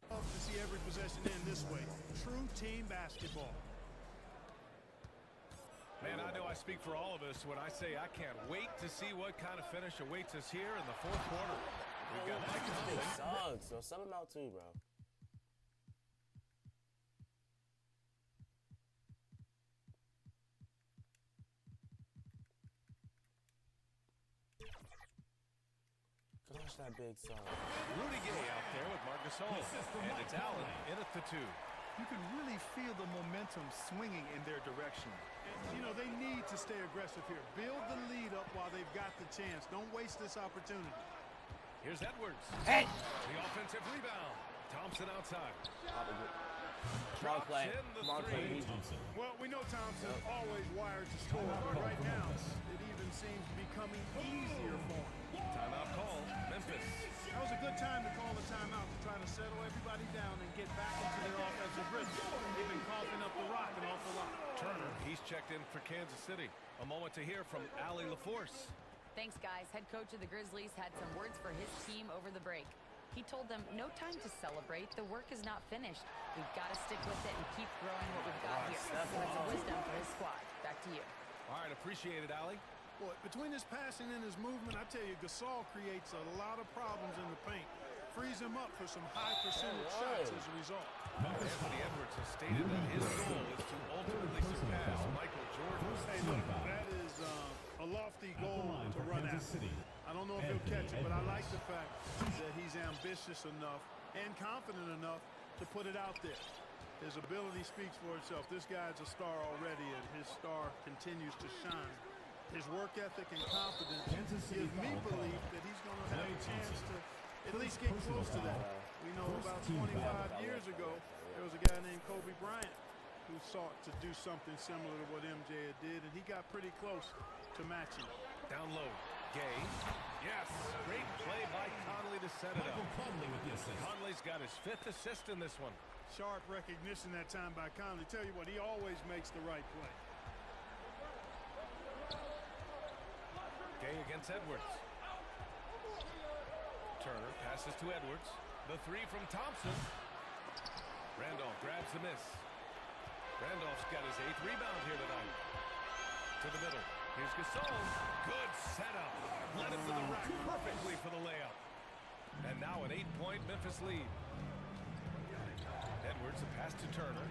Love to see every possession end this way. True team basketball. Man, I know I speak for all of us when I say I can't wait to see what kind of finish awaits us here in the fourth quarter. We've got Mike Big Conley. sucks. So sub him out too, bro. Gosh, that big son. Rudy Gay out there with Marc Gasol. And it's Allen in at the 2. You can really feel the momentum swinging in their direction. And, you know, they need to stay aggressive here. Build the lead up while they've got the chance. Don't waste this opportunity. Here's Edwards. Hey! The offensive rebound. Thompson outside. Come on, play. In the Come on, play. three. Well, we know Thompson always wired to score, but right now it even seems becoming easier for him. Timeout call. Memphis. That was a good time to call the timeout to try to settle everybody down and get back into their offensive rhythm. They've been coughing up the rock an awful lot. Turner, he's checked in for Kansas City. A moment to hear from Allie LaForce. Thanks, guys. Head coach of the Grizzlies had some words for his team over the break. He told them, no time to celebrate. The work is not finished. We've got to stick with it and keep growing what we've got here. That's wisdom for his squad. Back to you. All right, appreciate it, Allie. Boy, between his passing and his movement, I tell you, Gasol creates a lot of problems in the paint. Frees him up for some high percentage shots as a result. Anthony Edwards has stated that his goal is to ultimately surpass Michael Jordan. Hey, look, that is a lofty goal to run after. I don't know if he'll catch it, but I like the fact that he's ambitious enough and confident enough to put it out there. His ability speaks for itself. This guy's a star already, and his star continues to shine. His work ethic and confidence give me belief that he's going to have a chance to at least get close to that. We know about 25 years ago, there was a guy named Kobe Bryant who sought to do something similar to what MJ did, and he got pretty close to matching. Down low. Gay. Yes. Great play by Conley to set it up. Conley's got his 5th assist in this one. Sharp recognition that time by Conley. Tell you what, he always makes the right play. Gay against Edwards. Turner passes to Edwards. The 3 from Thompson. Randolph grabs the miss. Randolph's got his 8th rebound here tonight. To the middle. Here's Gasol. Good setup. Led him to the rack perfectly for the layup. And now an 8-point Memphis lead. Edwards, a pass to Turner.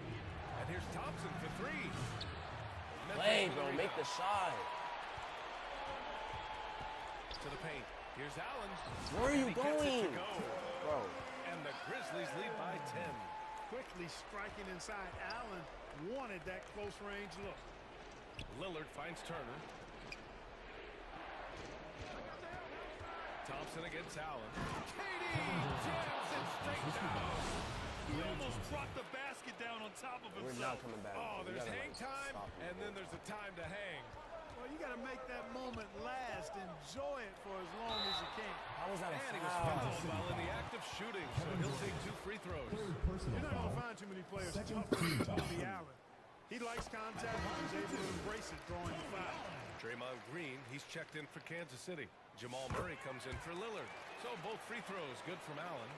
And here's Thompson for 3. Play, bro. Make the shot. To the paint. Here's Allen. Where are you going? Bro. And the Grizzlies lead by 10. Quickly striking inside. Allen wanted that close range look. Lillard finds Turner. Thompson against Allen. KD jams it straight down. He almost brought the basket down on top of himself. We're not coming back. Oh, there's hang time, and then there's a time to hang. Well, you got to make that moment last. Enjoy it for as long as you can. How was that a And he was foul? fouled while in the act of shooting, so he'll take 2 free throws. You're not going to find too many players tougher than Kobe Allen. He likes contact and is able to embrace it, drawing the foul. Draymond Green, he's checked in for Kansas City. Jamal Murray comes in for Lillard. So both free throws good from Allen.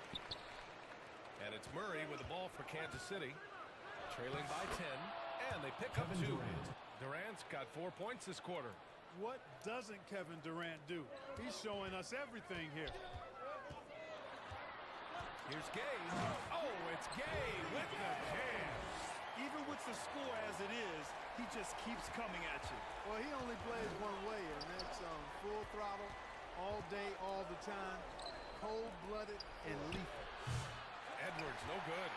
And it's Murray with the ball for Kansas City. Trailing by 10. And they pick up 2. Durant's got 4 points this quarter. What doesn't Kevin Durant do? He's showing us everything here. Here's Gay. Oh, it's Gay with the jam. Even with the score as it is, he just keeps coming at you. Well, he only plays one way, and that's full throttle, all day, all the time, cold-blooded and lethal. Edwards, no good.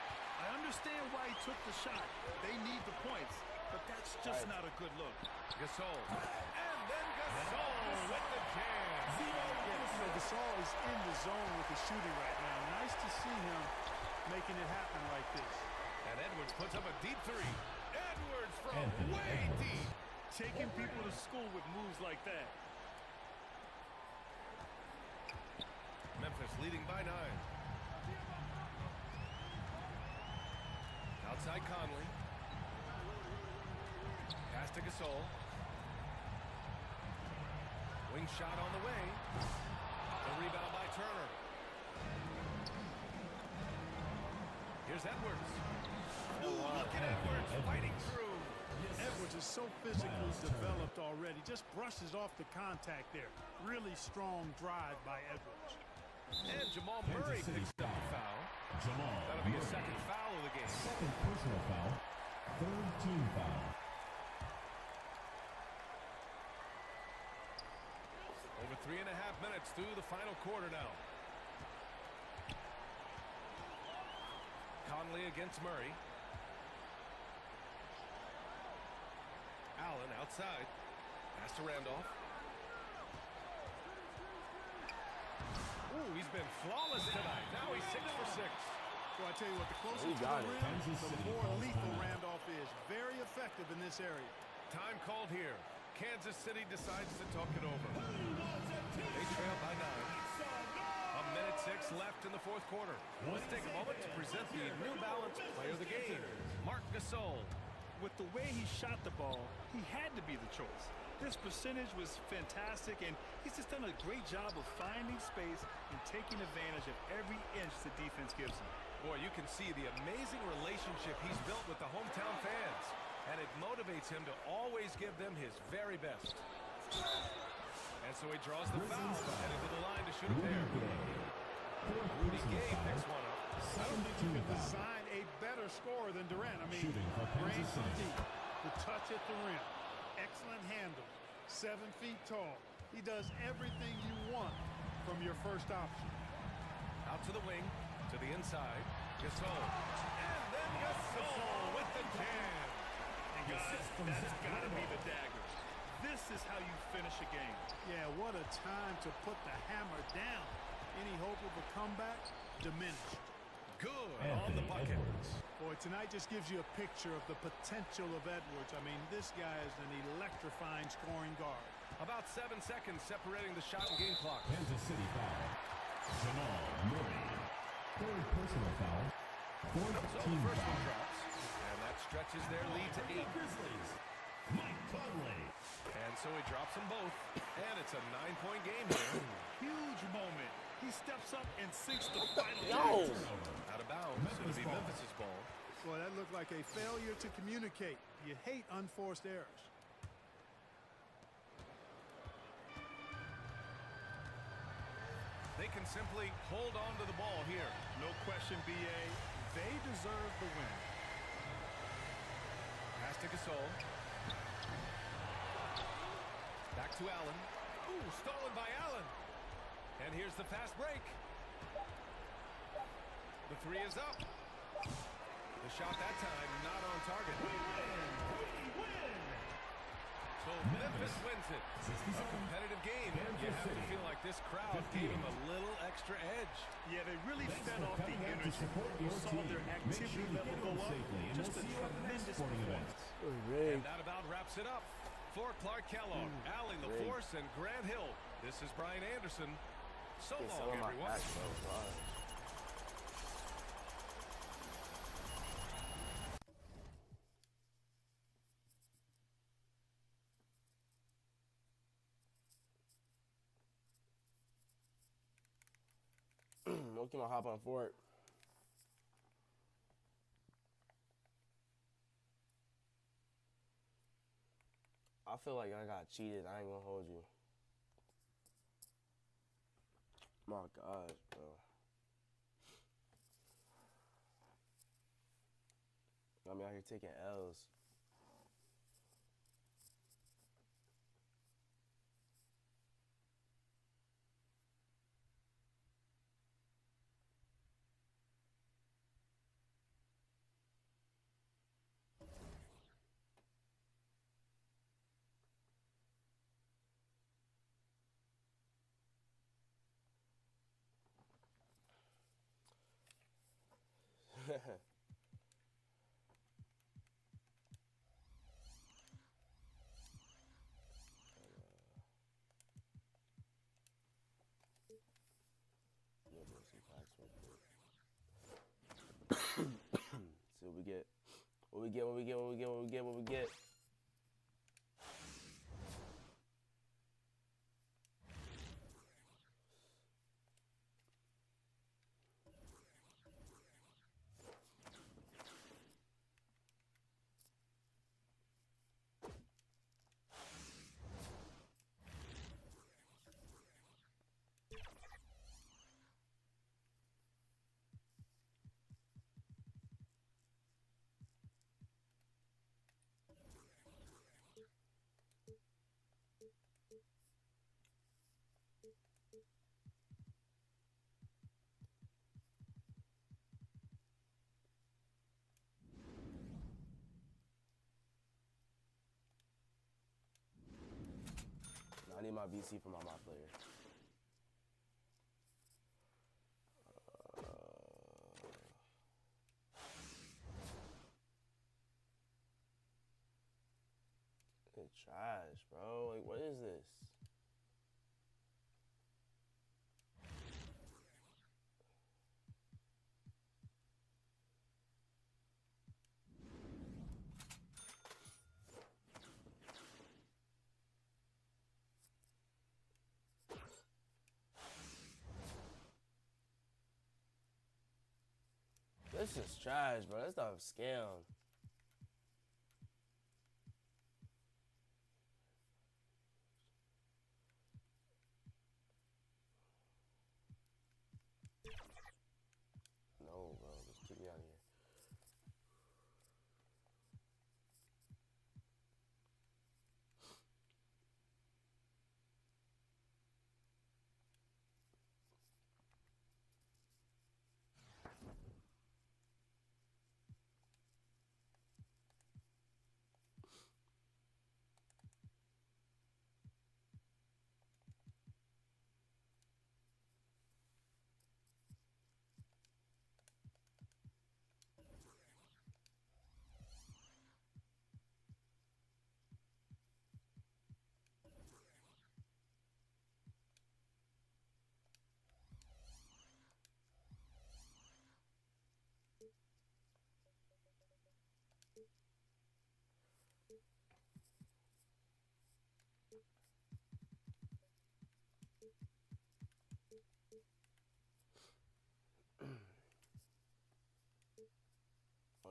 I understand why he took the shot. They need the points, but that's just not a good look. Gasol. And then Gasol with the jam. Gasol is in the zone with the shooting right now. Nice to see him making it happen like this. And Edwards puts up a deep 3. Edwards from way deep. Taking people to school with moves like that. Memphis leading by 9. Outside Conley. Pass to Gasol. Wing shot on the way. The rebound by Turner. Here's Edwards. Ooh, look at Edwards fighting through. Edwards is so physically developed already. Just brushes off the contact there. Really strong drive by Edwards. And Jamal Murray picks up the foul. That'll be his 2nd foul of the game. 2nd personal foul. 3rd team foul. Over 3.5 minutes through the final quarter now. Conley against Murray. Allen outside. Pass to Randolph. Ooh, he's been flawless tonight. Now he's 6 for 6. Well, I tell you what, the closer to the rim, the more lethal Randolph is. Very effective in this area. Time called here. Kansas City decides to talk it over. They trail by 9. 1:06 left in the 4th quarter. Let's take a moment to present the New Balance Player of the Game, Marc Gasol. With the way he shot the ball, he had to be the choice. His percentage was fantastic, and he's just done a great job of finding space and taking advantage of every inch the defense gives him. Boy, you can see the amazing relationship he's built with the hometown fans, and it motivates him to always give them his very best. And so he draws the foul, heading to the line to shoot a pair. Rudy Gay picks one up. I don't think you can design a better scorer than Durant. I mean, range from deep, the touch at the rim, excellent handle, 7 feet tall. He does everything you want from your first option. Out to the wing, to the inside. Gasol. And then Gasol with the jam. And guys, that's got to be the dagger. This is how you finish a game. Yeah, what a time to put the hammer down. Any hope of a comeback diminished. Good on the bucket. Boy, tonight just gives you a picture of the potential of Edwards. I mean, this guy is an electrifying scoring guard. About 7 seconds separating the shot and game clock. Kansas City foul. Jamal Murray. Third personal foul. Fourth So the team first one foul. drops, and that stretches their lead to 8. Grizzlies. Mike Conley. And so he drops them both, and it's a 9-point game here. Huge moment. He steps up and sinks the final. Yo! Out of bounds. It'll be Memphis's ball. Boy, that looked like a failure to communicate. You hate unforced errors. They can simply hold on to the ball here. No question, B.A. They deserve the win. Pass to Gasol. Back to Allen. Ooh, stolen by Allen. And here's the fast break. The three is up. The shot that time not on target. So Memphis wins it. A competitive game. You have to feel like this crowd gave them a little extra edge. Yeah, they really fed off the energy. You saw their activity level go up. Just a tremendous performance. And that about wraps it up. For Clark Kellogg, Allie LaForce, and Grant Hill, this is Brian Anderson. So long, everyone. Okay, I'll hop on for it. I feel like I got cheated. I ain't gonna hold you. My gosh, bro. Got me out here taking L's. See what we get. What we get, what we get, what we get, what we get, what we get. I need my VC for my player. It's trash, bro. Like, what is this? This is trash, bro. That's not a scam. No, bro. Just get me out of here.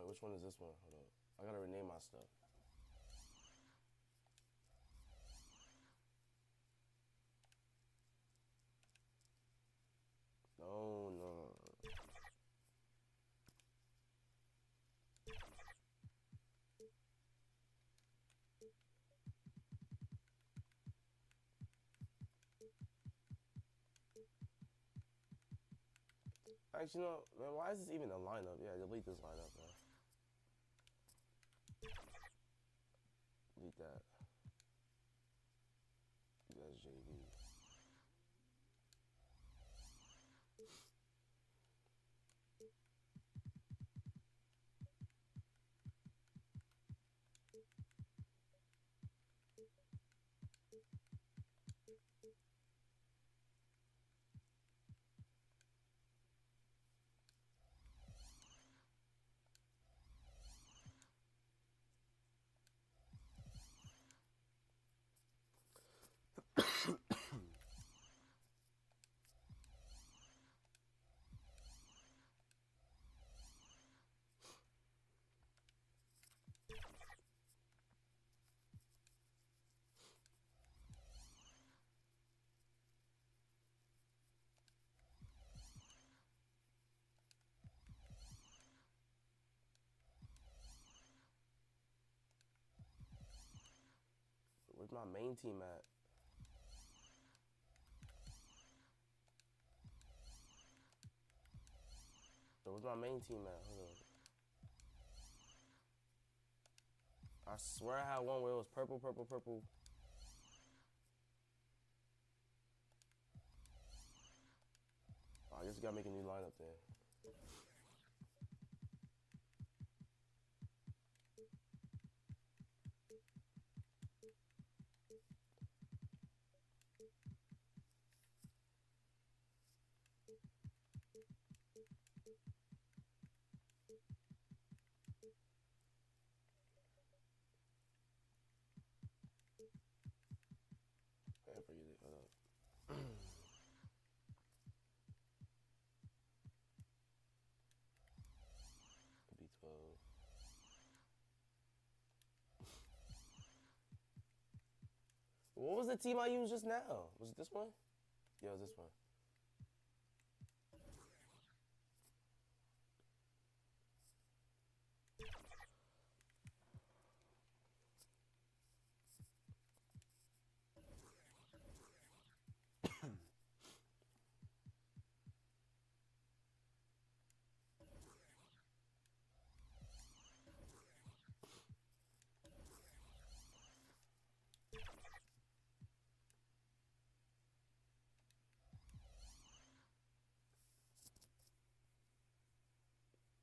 Wait, which one is this one? Hold up. I gotta rename my stuff. No, no. Actually, no, man, why is this even a lineup? Yeah, delete this lineup, man. Delete that. That's JV. Where's my main team at? So where's my main team at? Hold on. I swear I had one where it was purple, purple, purple. Oh, I guess we gotta make a new lineup then. I forget it. Hold up. B12. What was the team I used just now? Was it this one? Yeah, it was this one.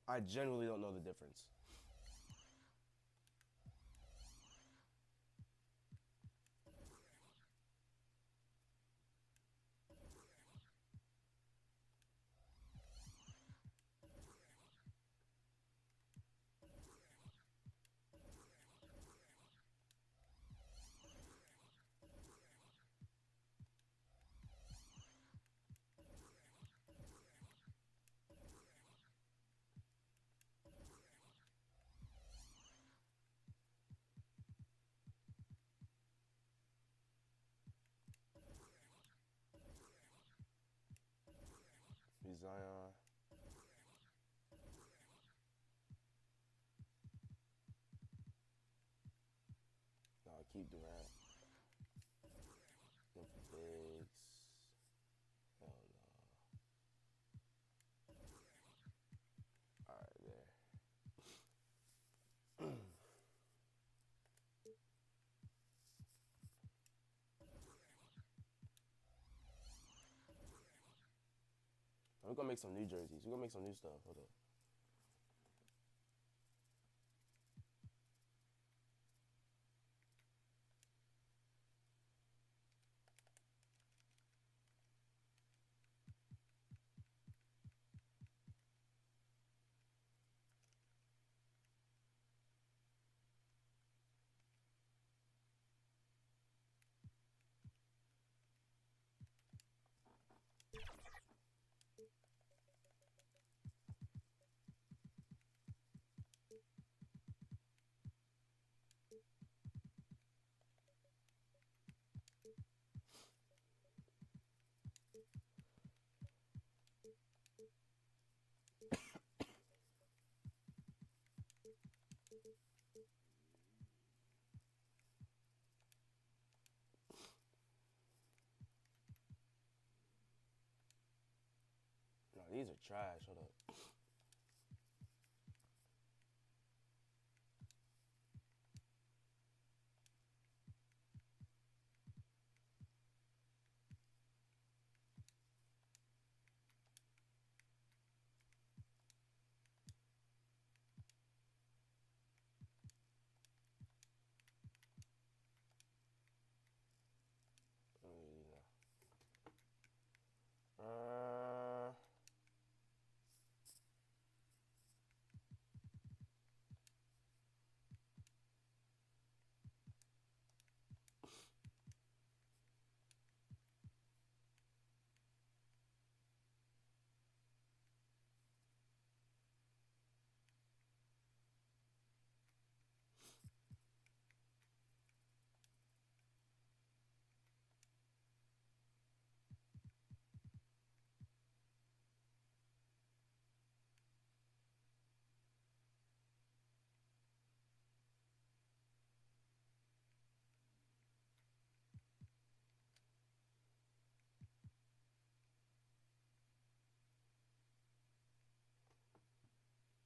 I genuinely don't know the difference. Zion. No, keep Durant. Them for bigs. Hell no. Alright, there. We're gonna make some new jerseys. We're gonna make some new stuff. Hold up. These are trash. Hold up.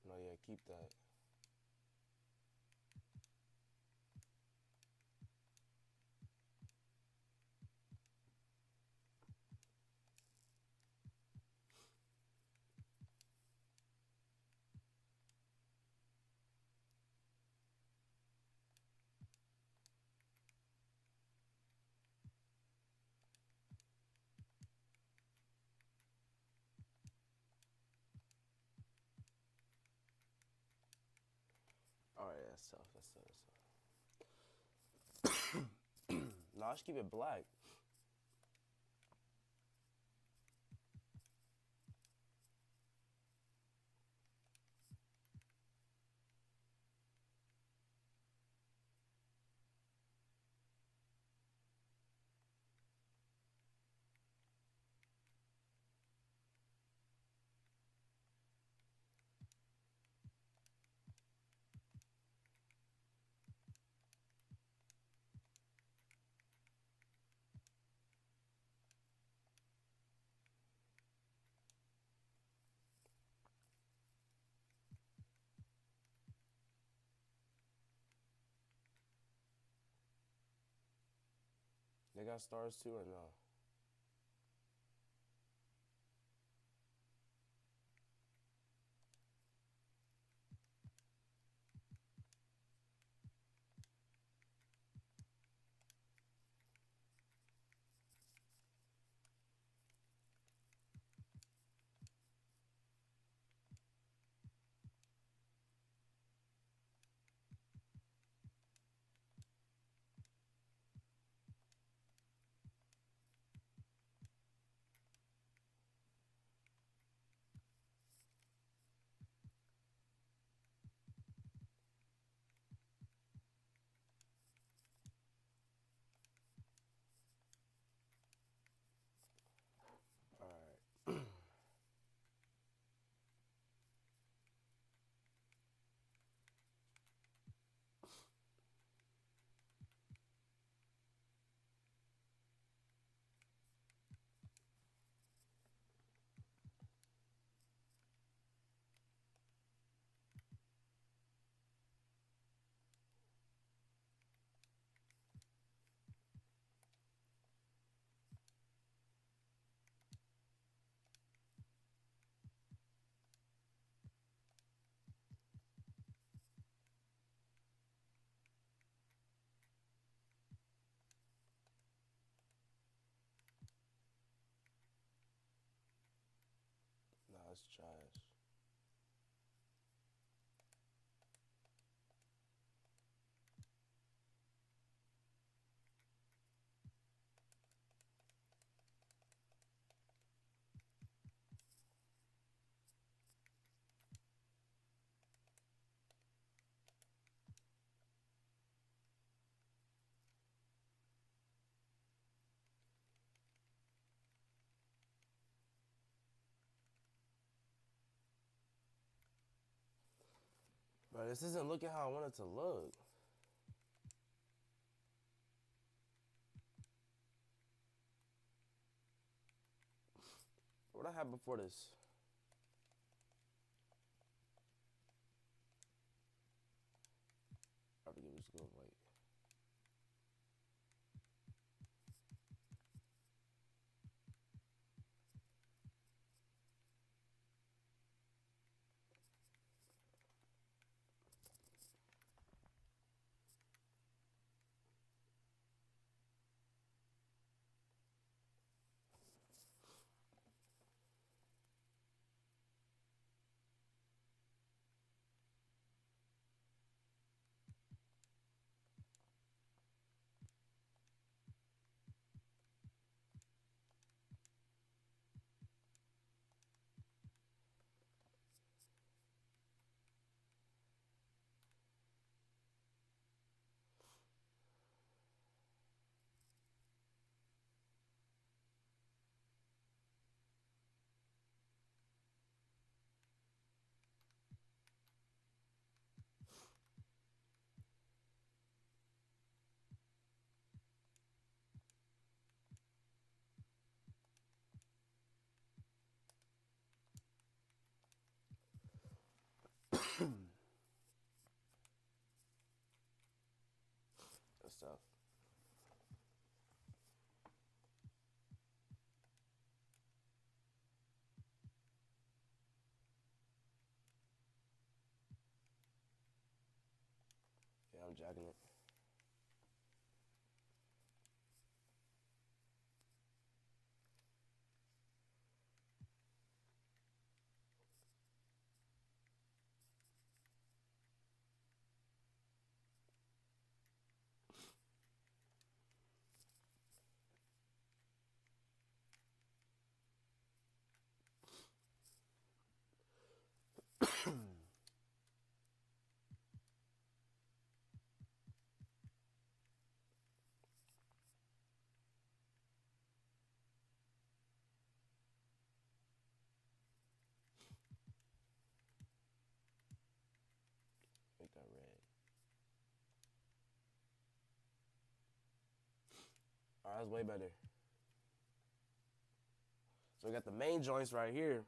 No, yeah, keep that. All right, that's tough. That's tough. That's tough. No, I should keep it black. They got stars too or no? All right. Nah, it's trash. Bro, this isn't looking how I want it to look. What I had before this? stuff. Yeah, I'm jacking it. Make that red. Alright, that's way better. So we got the main joints right here.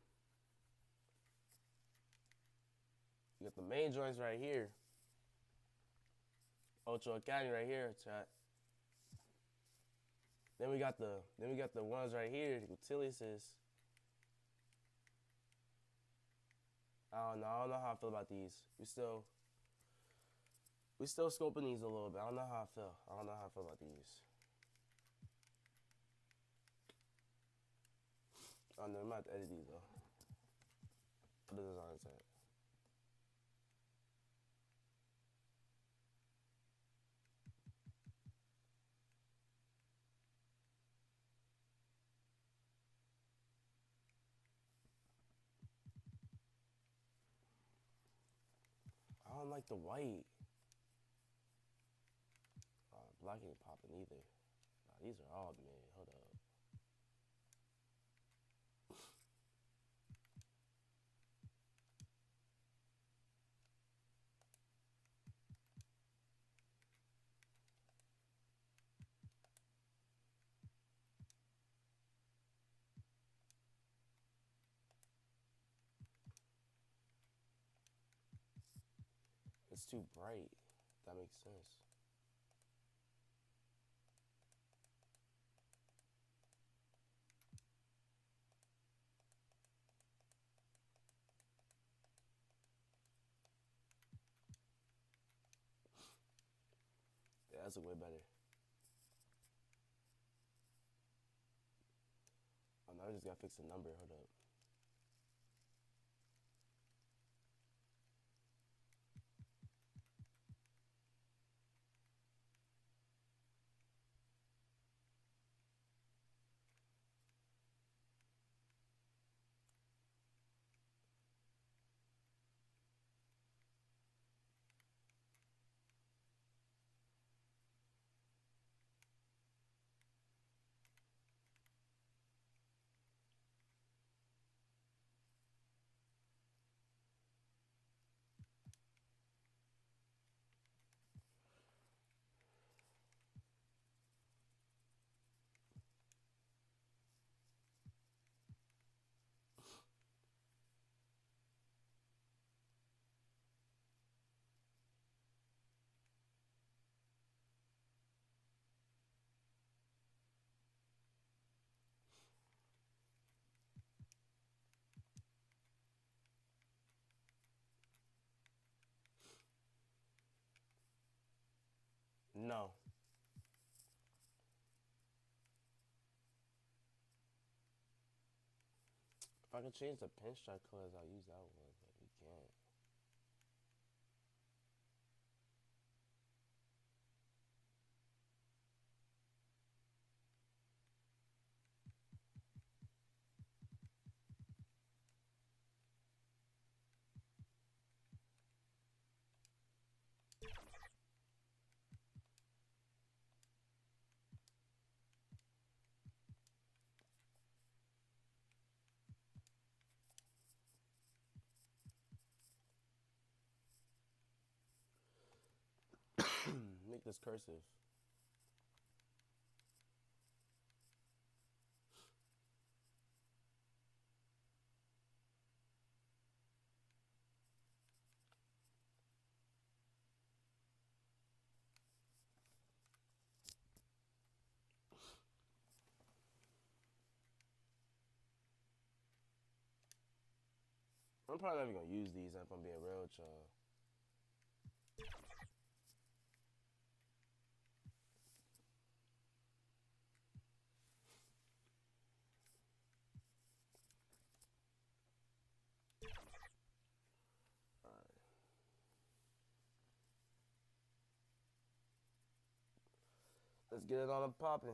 You got the main joints right here. Ocho Academy right here, chat. Then we got the ones right here, the utilities. I don't know how I feel about these. We still scoping these a little bit. I don't know how I feel about these. Oh no, I'm not to edit these though. What the design at? I don't like the white. Black ain't popping either. Nah, these are all mid. Hold up. It's too bright. That makes sense. Yeah, that's a way better. Oh, now I just gotta fix the number. Hold up. No. If I could change the pinstripe colors, I'll use that one, but we can't. Make this cursive. I'm probably not even gonna use these if I'm being real with y'all. Let's get it on and popping.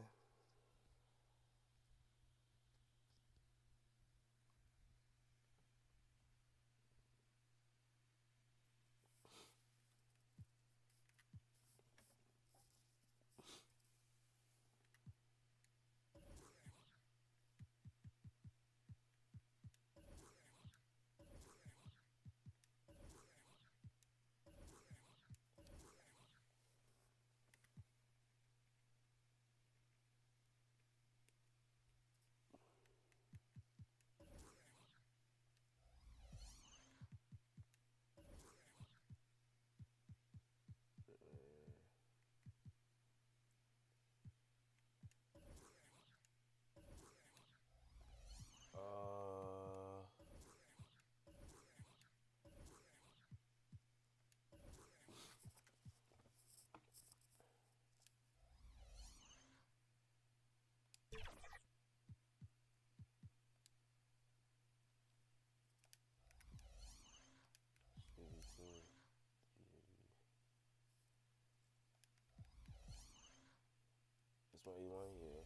This one you want here.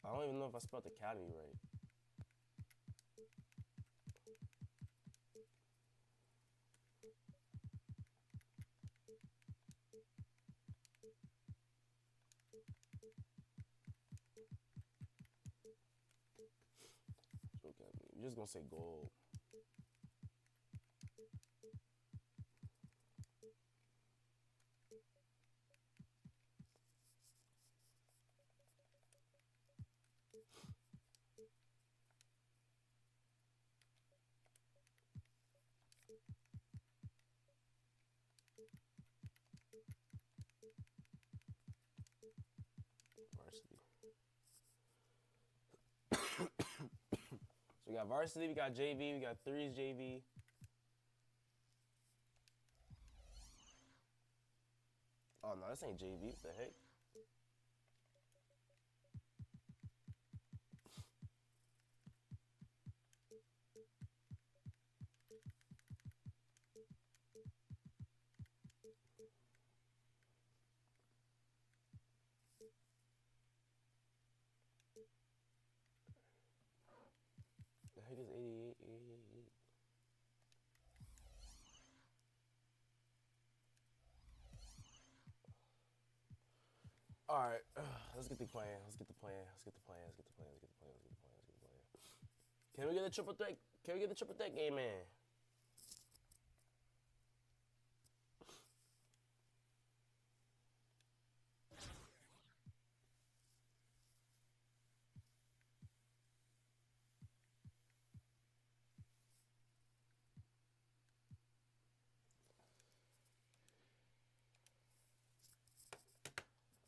I don't even know if I spelled Academy right. Okay, you're just gonna say gold. Varsity. So we got varsity, we got JV, we got threes JV. Oh no, this ain't JV. What the heck? The heck is 88, 88. All right, let's get the plan. Let's get the plan. Let's get the plan. Let's get the plan. Let's get the plan. Let's get the plan. Let's get the plan. Can we get the triple threat? Can we get the triple threat game in?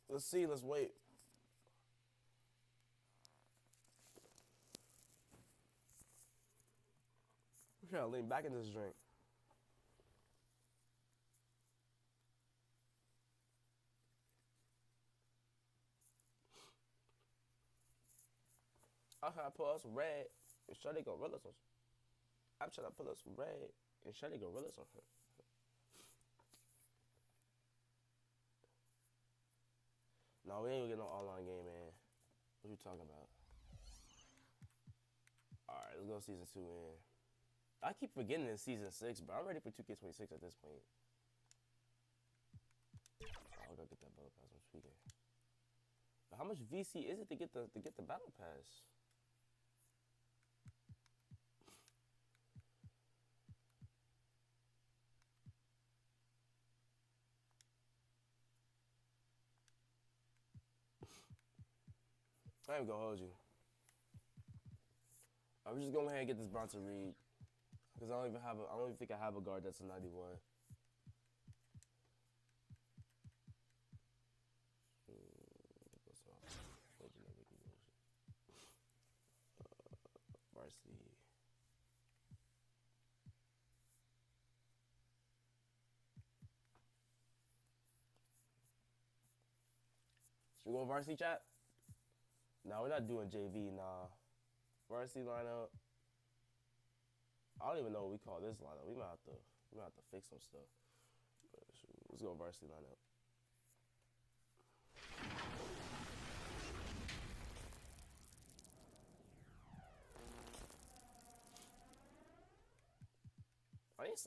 Let's see. Let's wait. I'm trying to lean back in this drink. I'm trying to put us some red and Shawty gorillas on. I'm trying to put us some red and Shawty gorillas on her. No, we ain't gonna get no online game, man. What you talking about? All right, let's go season 2 in. I keep forgetting it's season 6, but I'm ready for 2K26 at this point. Oh, I gotta get that battle pass. I'm tweaking. But how much VC is it to get the battle pass? I ain't gonna hold you. I'm just going ahead and get this Bronson Reed. Because I don't even think I have a guard that's a 91. varsity. Should we go varsity, chat? No, we're not doing JV, nah. Varsity lineup. I don't even know what we call this lineup. We might have to fix some stuff. But let's go varsity lineup.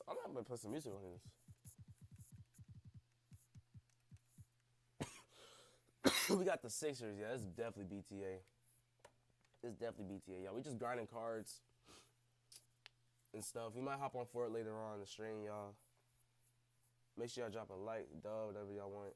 I'm not gonna play some music on this. We got the Sixers. Yeah, this is definitely BTA. It's definitely BTA. Yeah, we just grinding cards and stuff. We might hop on for it later on in the stream, y'all. Make sure y'all drop a like, dub, whatever y'all want.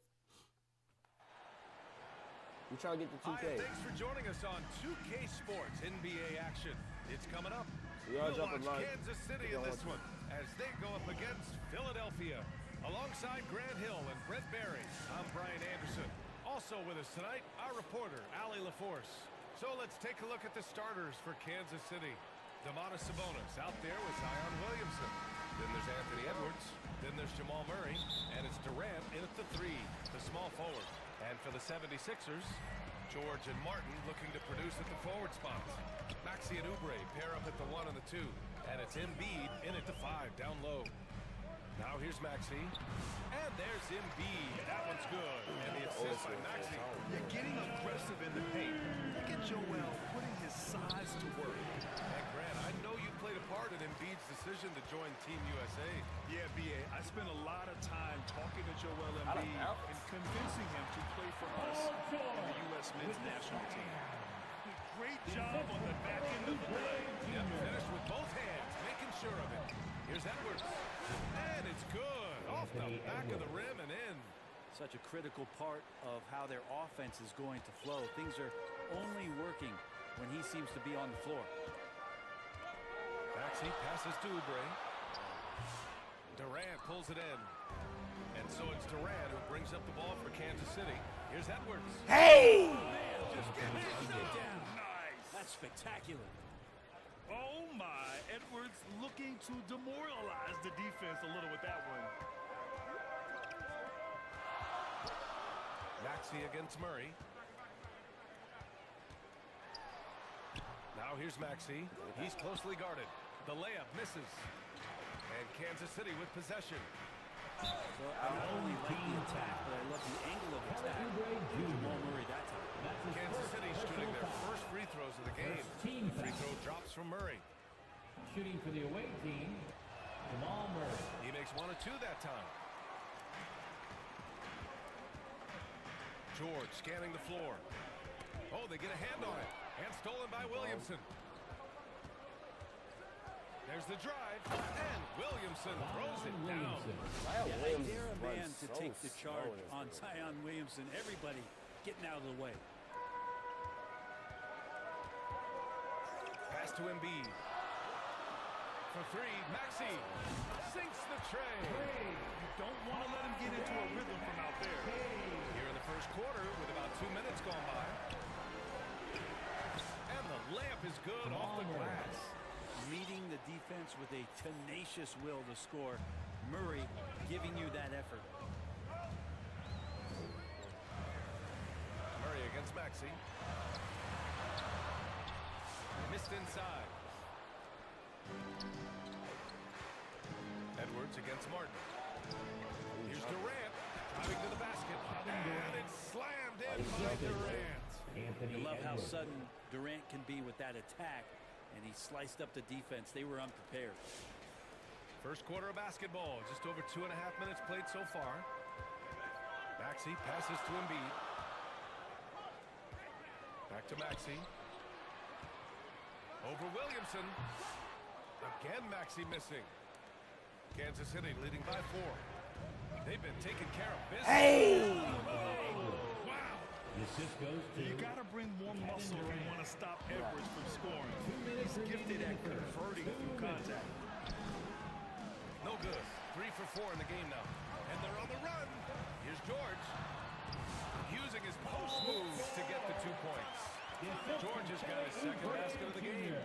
We trying to get the 2K. Hi, thanks for joining us on 2K Sports NBA action. It's coming up. Y'all We'll drop a watch like. Kansas City in this one as they go up against Philadelphia. Alongside Grant Hill and Brett Barry, I'm Brian Anderson. Also with us tonight, our reporter, Allie LaForce. So let's take a look at the starters for Kansas City. Domantas Sabonis out there with Zion Williamson. Then there's Anthony Edwards. Then there's Jamal Murray. And it's Durant in at the 3, the small forward. And for the 76ers, George and Martin looking to produce at the forward spots. Maxey and Oubre pair up at the 1 and the 2. And it's Embiid in at the 5, down low. Now here's Maxey. And there's Embiid. That one's good. And the assist by Maxey. You're getting aggressive in the paint. Look at Joel putting his size to work. And Grant, I know you played a part in Embiid's decision to join Team USA. Yeah, B.A., I spent a lot of time talking to Joel Embiid and convincing him to play for us in the U.S. men's national team. Great job on the back end of the play. Yep, finished with both hands, making sure of it. Here's Edwards. And it's good. Off the back of the rim and in. Such a critical part of how their offense is going to flow. Things are only working when he seems to be on the floor. Maxey passes to Oubre. Durant pulls it in. And so it's Durant who brings up the ball for Kansas City. Here's Edwards. Hey! Just getting it down. Nice. That's spectacular. Oh, my. Edwards looking to demoralize the defense a little with that one. Maxey against Murray. Now here's Maxey. He's closely guarded. The layup misses. And Kansas City with possession. So I not only like the attack, but I love the angle of attack. Jamal Murray that time. Kansas City shooting their first free throws of the game. Free throw drops from Murray. Shooting for the away team, Jamal Murray. He makes 1 or 2 that time. George scanning the floor. Oh, they get a hand on it. And stolen by Williamson. There's the drive. And Williamson throws it down. Yeah, I dare a man to take the charge on Zion Williamson. Everybody getting out of the way. Pass to Embiid. For 3, Maxey sinks the tray. You don't want to let him get into a rhythm from out there. Here in the first quarter with about 2 minutes gone by. And the layup is good off the glass. Meeting the defense with a tenacious will to score. Murray giving you that effort. Murray against Maxey. Missed inside. Edwards against Martin. Here's Durant driving to the basket. And it's slammed in by Durant. You love how sudden Durant can be with that attack. And he sliced up the defense. They were unprepared. First quarter of basketball. Just over 2.5 minutes played so far. Maxey passes to Embiid. Back to Maxey. Over Williamson. Again, Maxey missing. Kansas City leading by 4. They've been taking care of business. Hey! Wow. The assist goes to You got to bring more muscle if you want to stop Edwards from scoring. He's gifted at converting through contact. No good. 3 for 4 in the game now. And they're on the run. Here's George. Using his post moves to get the 2 points. George has got his second basket of the game.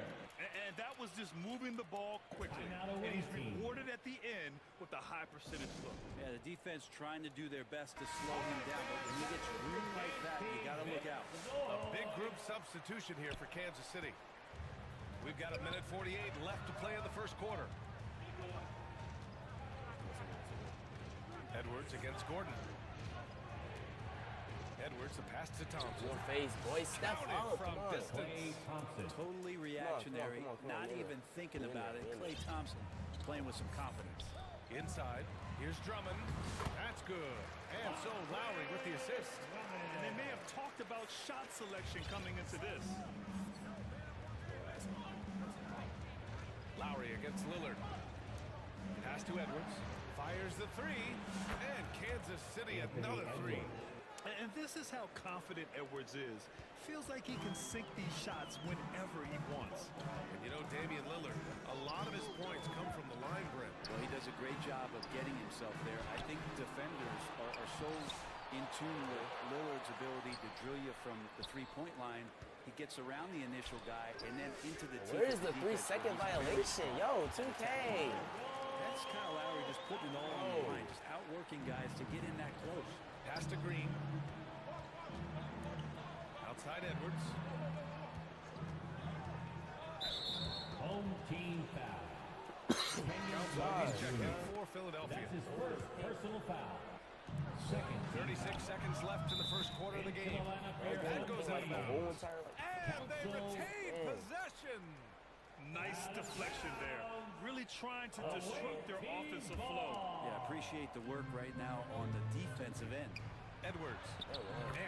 And was just moving the ball quickly. And he's rewarded at the end with a high percentage look. Yeah, the defense trying to do their best to slow him down, but when he gets room like that, you got to look out. A big group substitution here for Kansas City. We've got 1:48 left to play in the first quarter. Edwards against Gordon. Edwards, the pass to Thompson. Your face, boy. Step Counted up. from Come on. distance. Totally reactionary, come on, not even thinking about it. Klay Thompson playing with some confidence. Inside, here's Drummond. That's good. And so Lowry with the assist. And they may have talked about shot selection coming into this. Lowry against Lillard. Pass to Edwards. Fires the three. And Kansas City another three. And this is how confident Edwards is. Feels like he can sink these shots whenever he wants. And you know, Damian Lillard, a lot of his points come from the line brim. Well, he does a great job of getting himself there. I think defenders are so in tune with Lillard's ability to drill you from the three-point line. He gets around the initial guy and then into the teeth. Where's the 3-second violation? Yo, 2K. That's Kyle Lowry just putting it all on the line, just outworking guys to get in that close. Pass to Green. Outside Edwards. Home team foul. He's checked in for Philadelphia. That's his first personal foul. Second. 36 seconds left in the first quarter of the game. That goes out of bounds. And they retain possession. Nice deflection there. Really trying to disrupt their offensive flow. Yeah, appreciate the work right now on the defensive end. Edwards.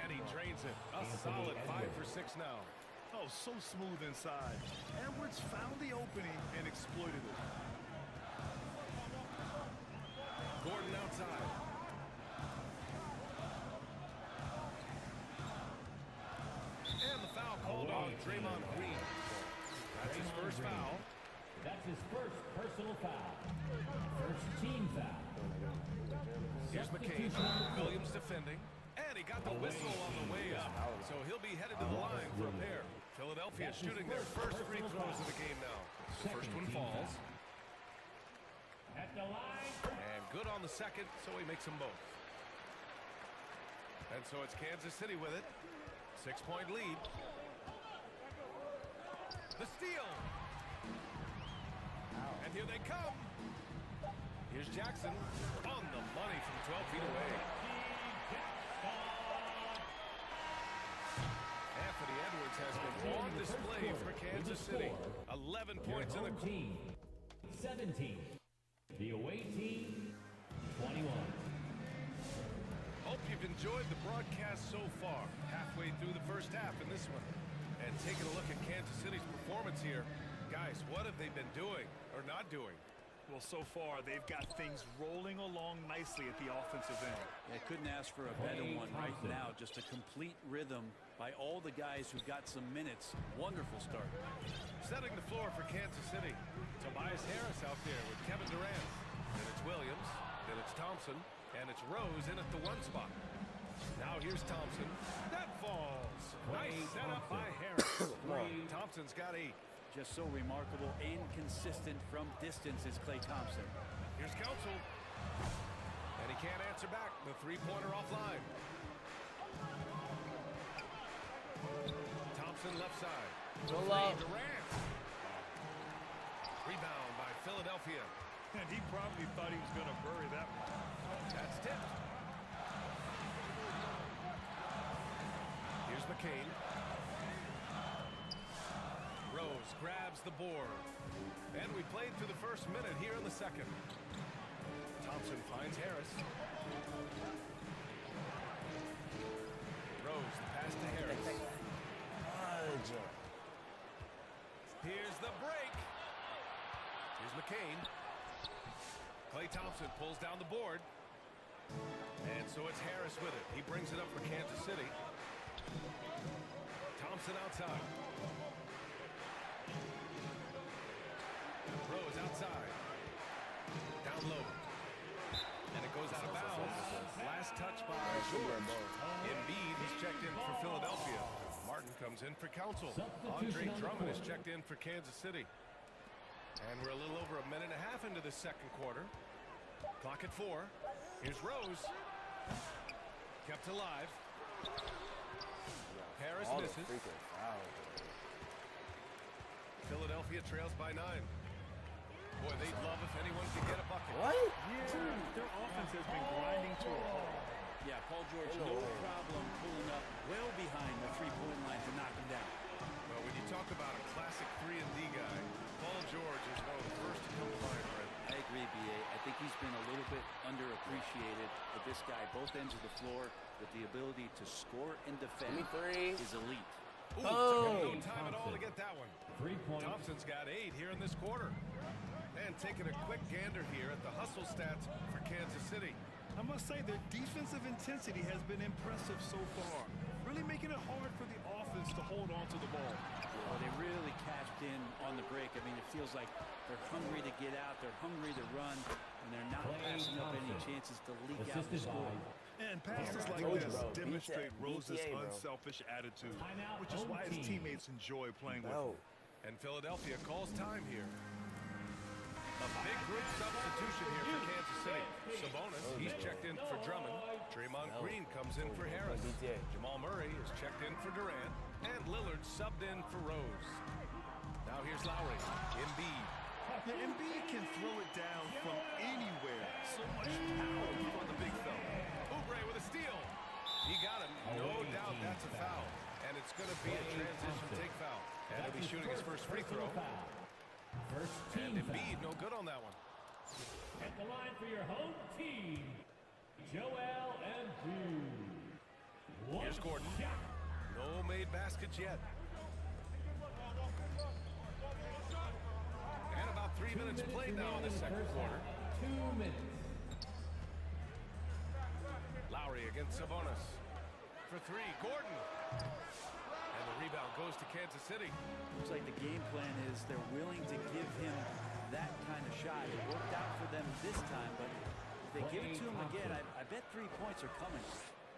And he drains it. A solid 5 for 6 now. Oh, so smooth inside. Edwards found the opening and exploited it. Gordon outside. And the foul called on Draymond Green. That's his first foul. That's his first personal foul. First team foul. Here's McCain. Williams defending. And he got the whistle on the way up. So he'll be headed to the line for a pair. Philadelphia shooting their first free throws of the game now. The first one falls. At the line. And good on the second, so he makes them both. And so it's Kansas City with it. 6-point lead. The steal. And here they come. Here's Jackson on the money from 12 feet away. Anthony Edwards has been on display for Kansas City. 11 points in the team. 17. The away team. 21. Hope you've enjoyed the broadcast so far. Halfway through the first half in this one. And taking a look at Kansas City's performance here. Guys, what have they been doing or not doing? Well, so far, they've got things rolling along nicely at the offensive end. I couldn't ask for a better one right now. Just a complete rhythm by all the guys who got some minutes. Wonderful start. Setting the floor for Kansas City. Tobias Harris out there with Kevin Durant. Then it's Williams. Then it's Thompson. And it's Rose in at the 1 spot. Now here's Thompson. That falls. Nice setup by Harris. Thompson's got 8. Just so remarkable and consistent from distance is Klay Thompson. Here's Council. And he can't answer back. The three-pointer offline. Thompson left side. Durant. Rebound by Philadelphia. And he probably thought he was going to bury that one. That's tipped. Here's McCain. Rose grabs the board. And we played through the first minute here in the second. Thompson finds Harris. Rose, the pass to Harris. Here's the break. Here's McCain. Klay Thompson pulls down the board. And so it's Harris with it. He brings it up for Kansas City. Thompson outside. Rose outside. Down low. And it goes out of bounds. Last touch by George. Embiid is checked in for Philadelphia. Martin comes in for Council. Andre Drummond is checked in for Kansas City. And we're a little over a minute and a half into the second quarter. Clock at 4. Here's Rose. Kept alive. Harris misses. Philadelphia trails by 9. Boy, they'd love if anyone could get a bucket. What? Yeah, their offense has been grinding to a halt. Yeah, Paul George, no problem pulling up well behind the three-point line to knock him down. Well, when you talk about a classic 3-and-D guy, Paul George is one of the first to come to mind, Brett. I agree, B.A. I think he's been a little bit underappreciated. But this guy, both ends of the floor, with the ability to score and defend, is elite. Ooh, took him no time at all to get that one. 3 points. Thompson's got 8 here in this quarter. And taking a quick gander here at the hustle stats for Kansas City. I must say their defensive intensity has been impressive so far. Really making it hard for the offense to hold on to the ball. Well, they really cashed in on the break. I mean, it feels like they're hungry to get out. They're hungry to run. And they're not passing up any chances to leak out the score. And passes like this demonstrate Rose's unselfish attitude, which is why his teammates enjoy playing with him. And Philadelphia calls time here. A big group substitution here for Kansas City. Sabonis, he's checked in for Drummond. Draymond Green comes in for Harris. Jamal Murray is checked in for Durant. And Lillard subbed in for Rose. Now here's Lowry. Embiid. Now, Embiid can throw it down from anywhere. So much power for the big fella. Oubre with a steal. He got him. No doubt that's a foul. And it's going to be a transition take foul. And he'll be shooting his first free throw. And Embiid, no good on that one. At the line for your home team, Joel Embiid. Here's Gordon. No made baskets yet. And about 3 minutes played now in the second quarter. 2 minutes. Lowry against Sabonis. For 3, Gordon. And the rebound goes to Kansas City. Looks like the game plan is they're willing to give him that kind of shot. It worked out for them this time, but if they give it to him again, I bet 3 points are coming.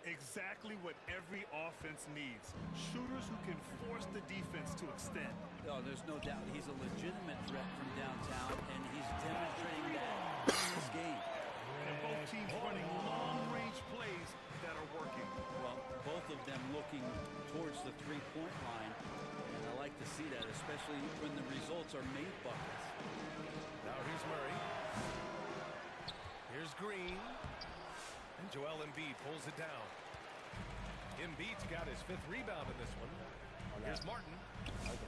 Exactly what every offense needs. Shooters who can force the defense to extend. Oh, there's no doubt he's a legitimate threat from downtown, and he's demonstrating that in this game. And both teams running long-range plays that are working. Well, both of them looking towards the three-point line, and I like to see that, especially when the results are made buckets. Now here's Murray. Here's Green. And Joel Embiid pulls it down. Embiid's got his 5th rebound in this one. Here's Martin.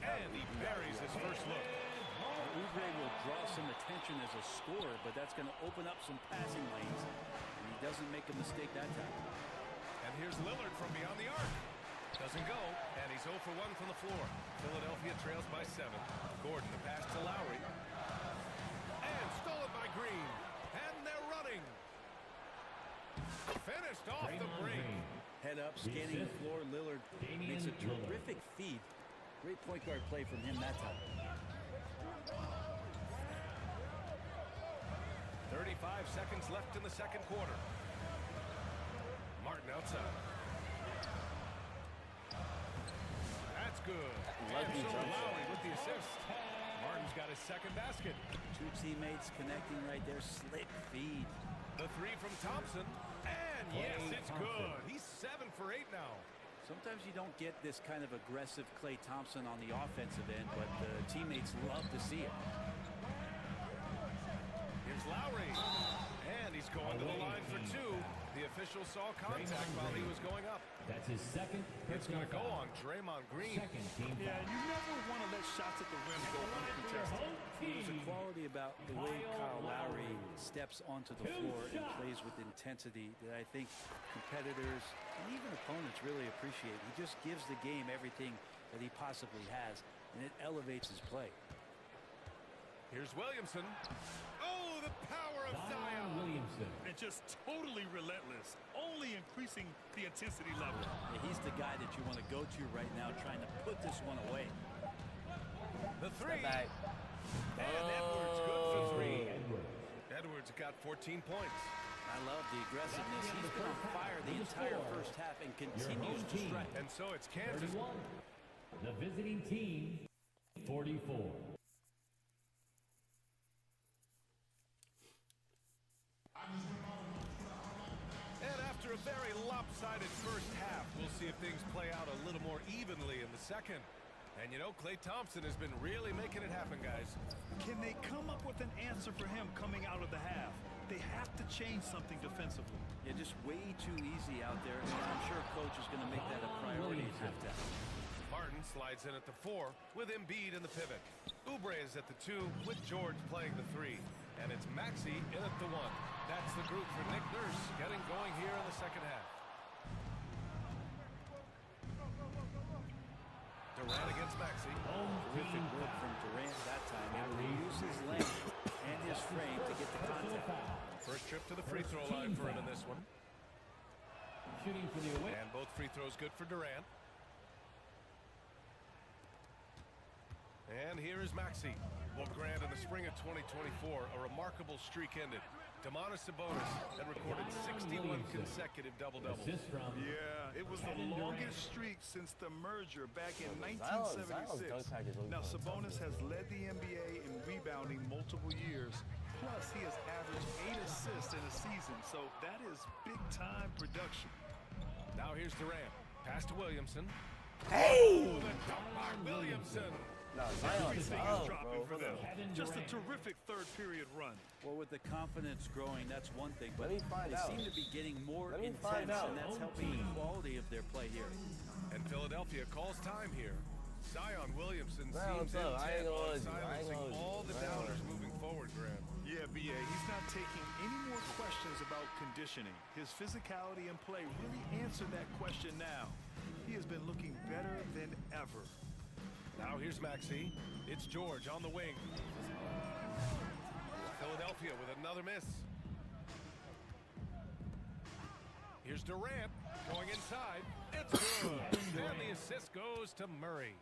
And he buries his first look. Oubre will draw some attention as a scorer, but that's going to open up some passing lanes. And he doesn't make a mistake that time. And here's Lillard from beyond the arc. Doesn't go, and he's 0 for 1 from the floor. Philadelphia trails by 7. Gordon, the pass to Lowry. And stolen by Green. And they're running. Finished off the break. Head up, scanning the floor. Lillard makes a terrific feed. Great point guard play from him that time. 35 seconds left in the second quarter. Martin outside. That's good. And so Lowry with the assist. Martin's got his second basket. 2 teammates connecting right there. Slick feed. The 3 from Thompson. And yes, it's good. He's 7 for 8 now. Sometimes you don't get this kind of aggressive Klay Thompson on the offensive end, but the teammates love to see it. Here's Lowry. And he's going to the line for 2. The official saw contact while he was going up. That's his second. It's going to go on Draymond Green. Yeah, you never want to let shots at the rim go uncontested. There's a quality about the way Kyle Lowry steps onto the floor and plays with intensity that I think competitors and even opponents really appreciate. He just gives the game everything that he possibly has, and it elevates his play. Here's Williamson. Oh, the power of Zion. Williamson. And just totally relentless, only increasing the intensity level. Yeah, he's the guy that you want to go to right now, trying to put this one away. The 3. And Edwards good for 3. Edwards got 14 points. I love the aggressiveness. He's been on fire the entire first half and continues to strike. And so it's Kansas. 31. The visiting team, 44. a very lopsided first half. We'll see if things play out a little more evenly in the second. And you know, Klay Thompson has been really making it happen, guys. Can they come up with an answer for him coming out of the half? They have to change something defensively. Yeah, just way too easy out there. And I'm sure coach is going to make that a priority at halftime. Harden slides in at the 4 with Embiid in the pivot. Oubre is at the 2 with George playing the 3. And it's Maxey in at the 1. That's the group for Nick Nurse getting going here in the second half. Durant against Maxey. Terrific work from Durant that time. Able to use his length and his frame to get the contact. First trip to the free throw line for him in this one. Shooting for the away. And both free throws good for Durant. And here is Maxey. Well, Grant, in the spring of 2024, a remarkable streak ended. Domantas Sabonis had recorded 61 consecutive double-doubles. Yeah, it was the longest streak since the merger back in 1976. Now, Sabonis has led the NBA in rebounding multiple years. Plus, he has averaged 8 assists in a season, so that is big-time production. Now here's Durant. Pass to Williamson. Hey! Oh, the dunk by Williamson. No, Everything Zion's is dropping for them. Kevin Just a Durant. terrific third-period run. Well, with the confidence growing, that's one thing. But Let me find they out. seem to be getting more Let me intense, find out. and that's helping the quality of their play here. And Philadelphia calls time here. Zion Williamson Zion, seems what's up? I ain't intent gonna on hold you. I ain't silencing gonna hold you. all the Zion. doubters moving forward, Grant. Yeah, BA, he's not taking any more questions about conditioning. His physicality and play really answer that question now. He has been looking better than ever. Now here's Maxey. It's George on the wing. Philadelphia with another miss. Here's Durant going inside. It's good. And the assist goes to Murray.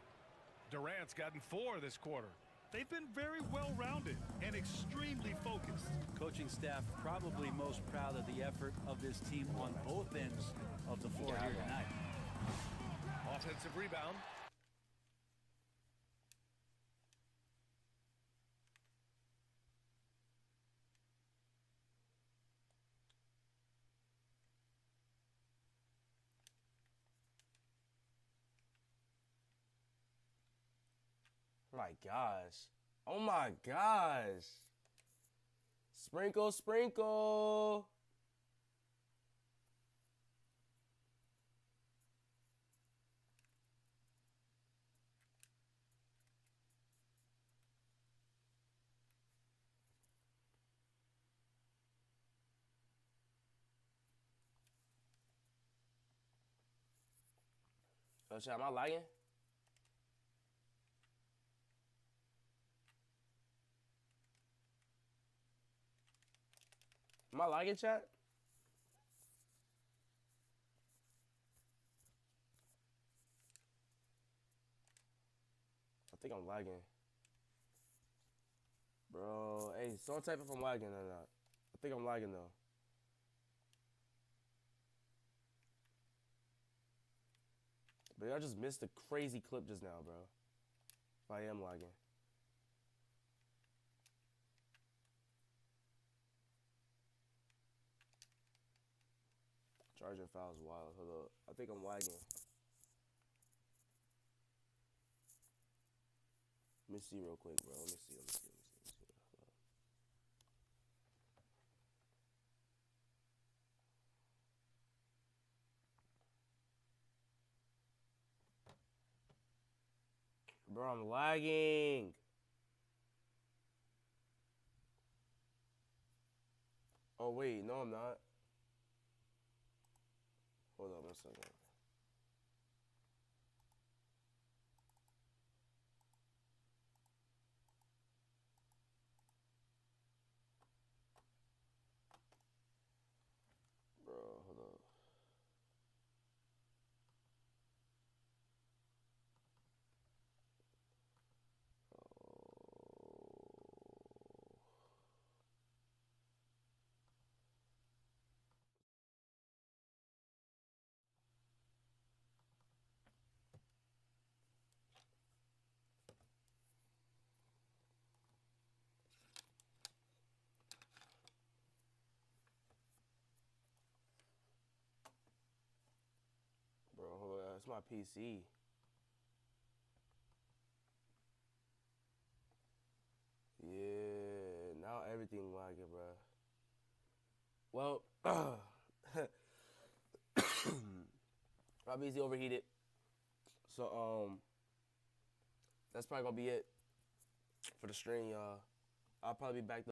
Durant's gotten 4 this quarter. They've been very well-rounded and extremely focused. Coaching staff probably most proud of the effort of this team on both ends of the floor here tonight. Offensive rebound. My gosh. Oh my gosh. Sprinkle, sprinkle. Oh shit, am I lagging? Am I lagging, chat? I think I'm lagging. Bro, hey, someone type if I'm lagging or not. I think I'm lagging though. But I just missed a crazy clip just now, bro. If I am lagging. Charging files wild. Hold up. I think I'm lagging. Let me see real quick, bro. Let me see. Hold up. Bro, I'm lagging. Oh, wait. No, I'm not. Hold on 1 second. Bro, hold up. my PC? Yeah, now everything lagging, bro. Well, my PC overheated. So, that's probably gonna be it for the stream, y'all. I'll probably be back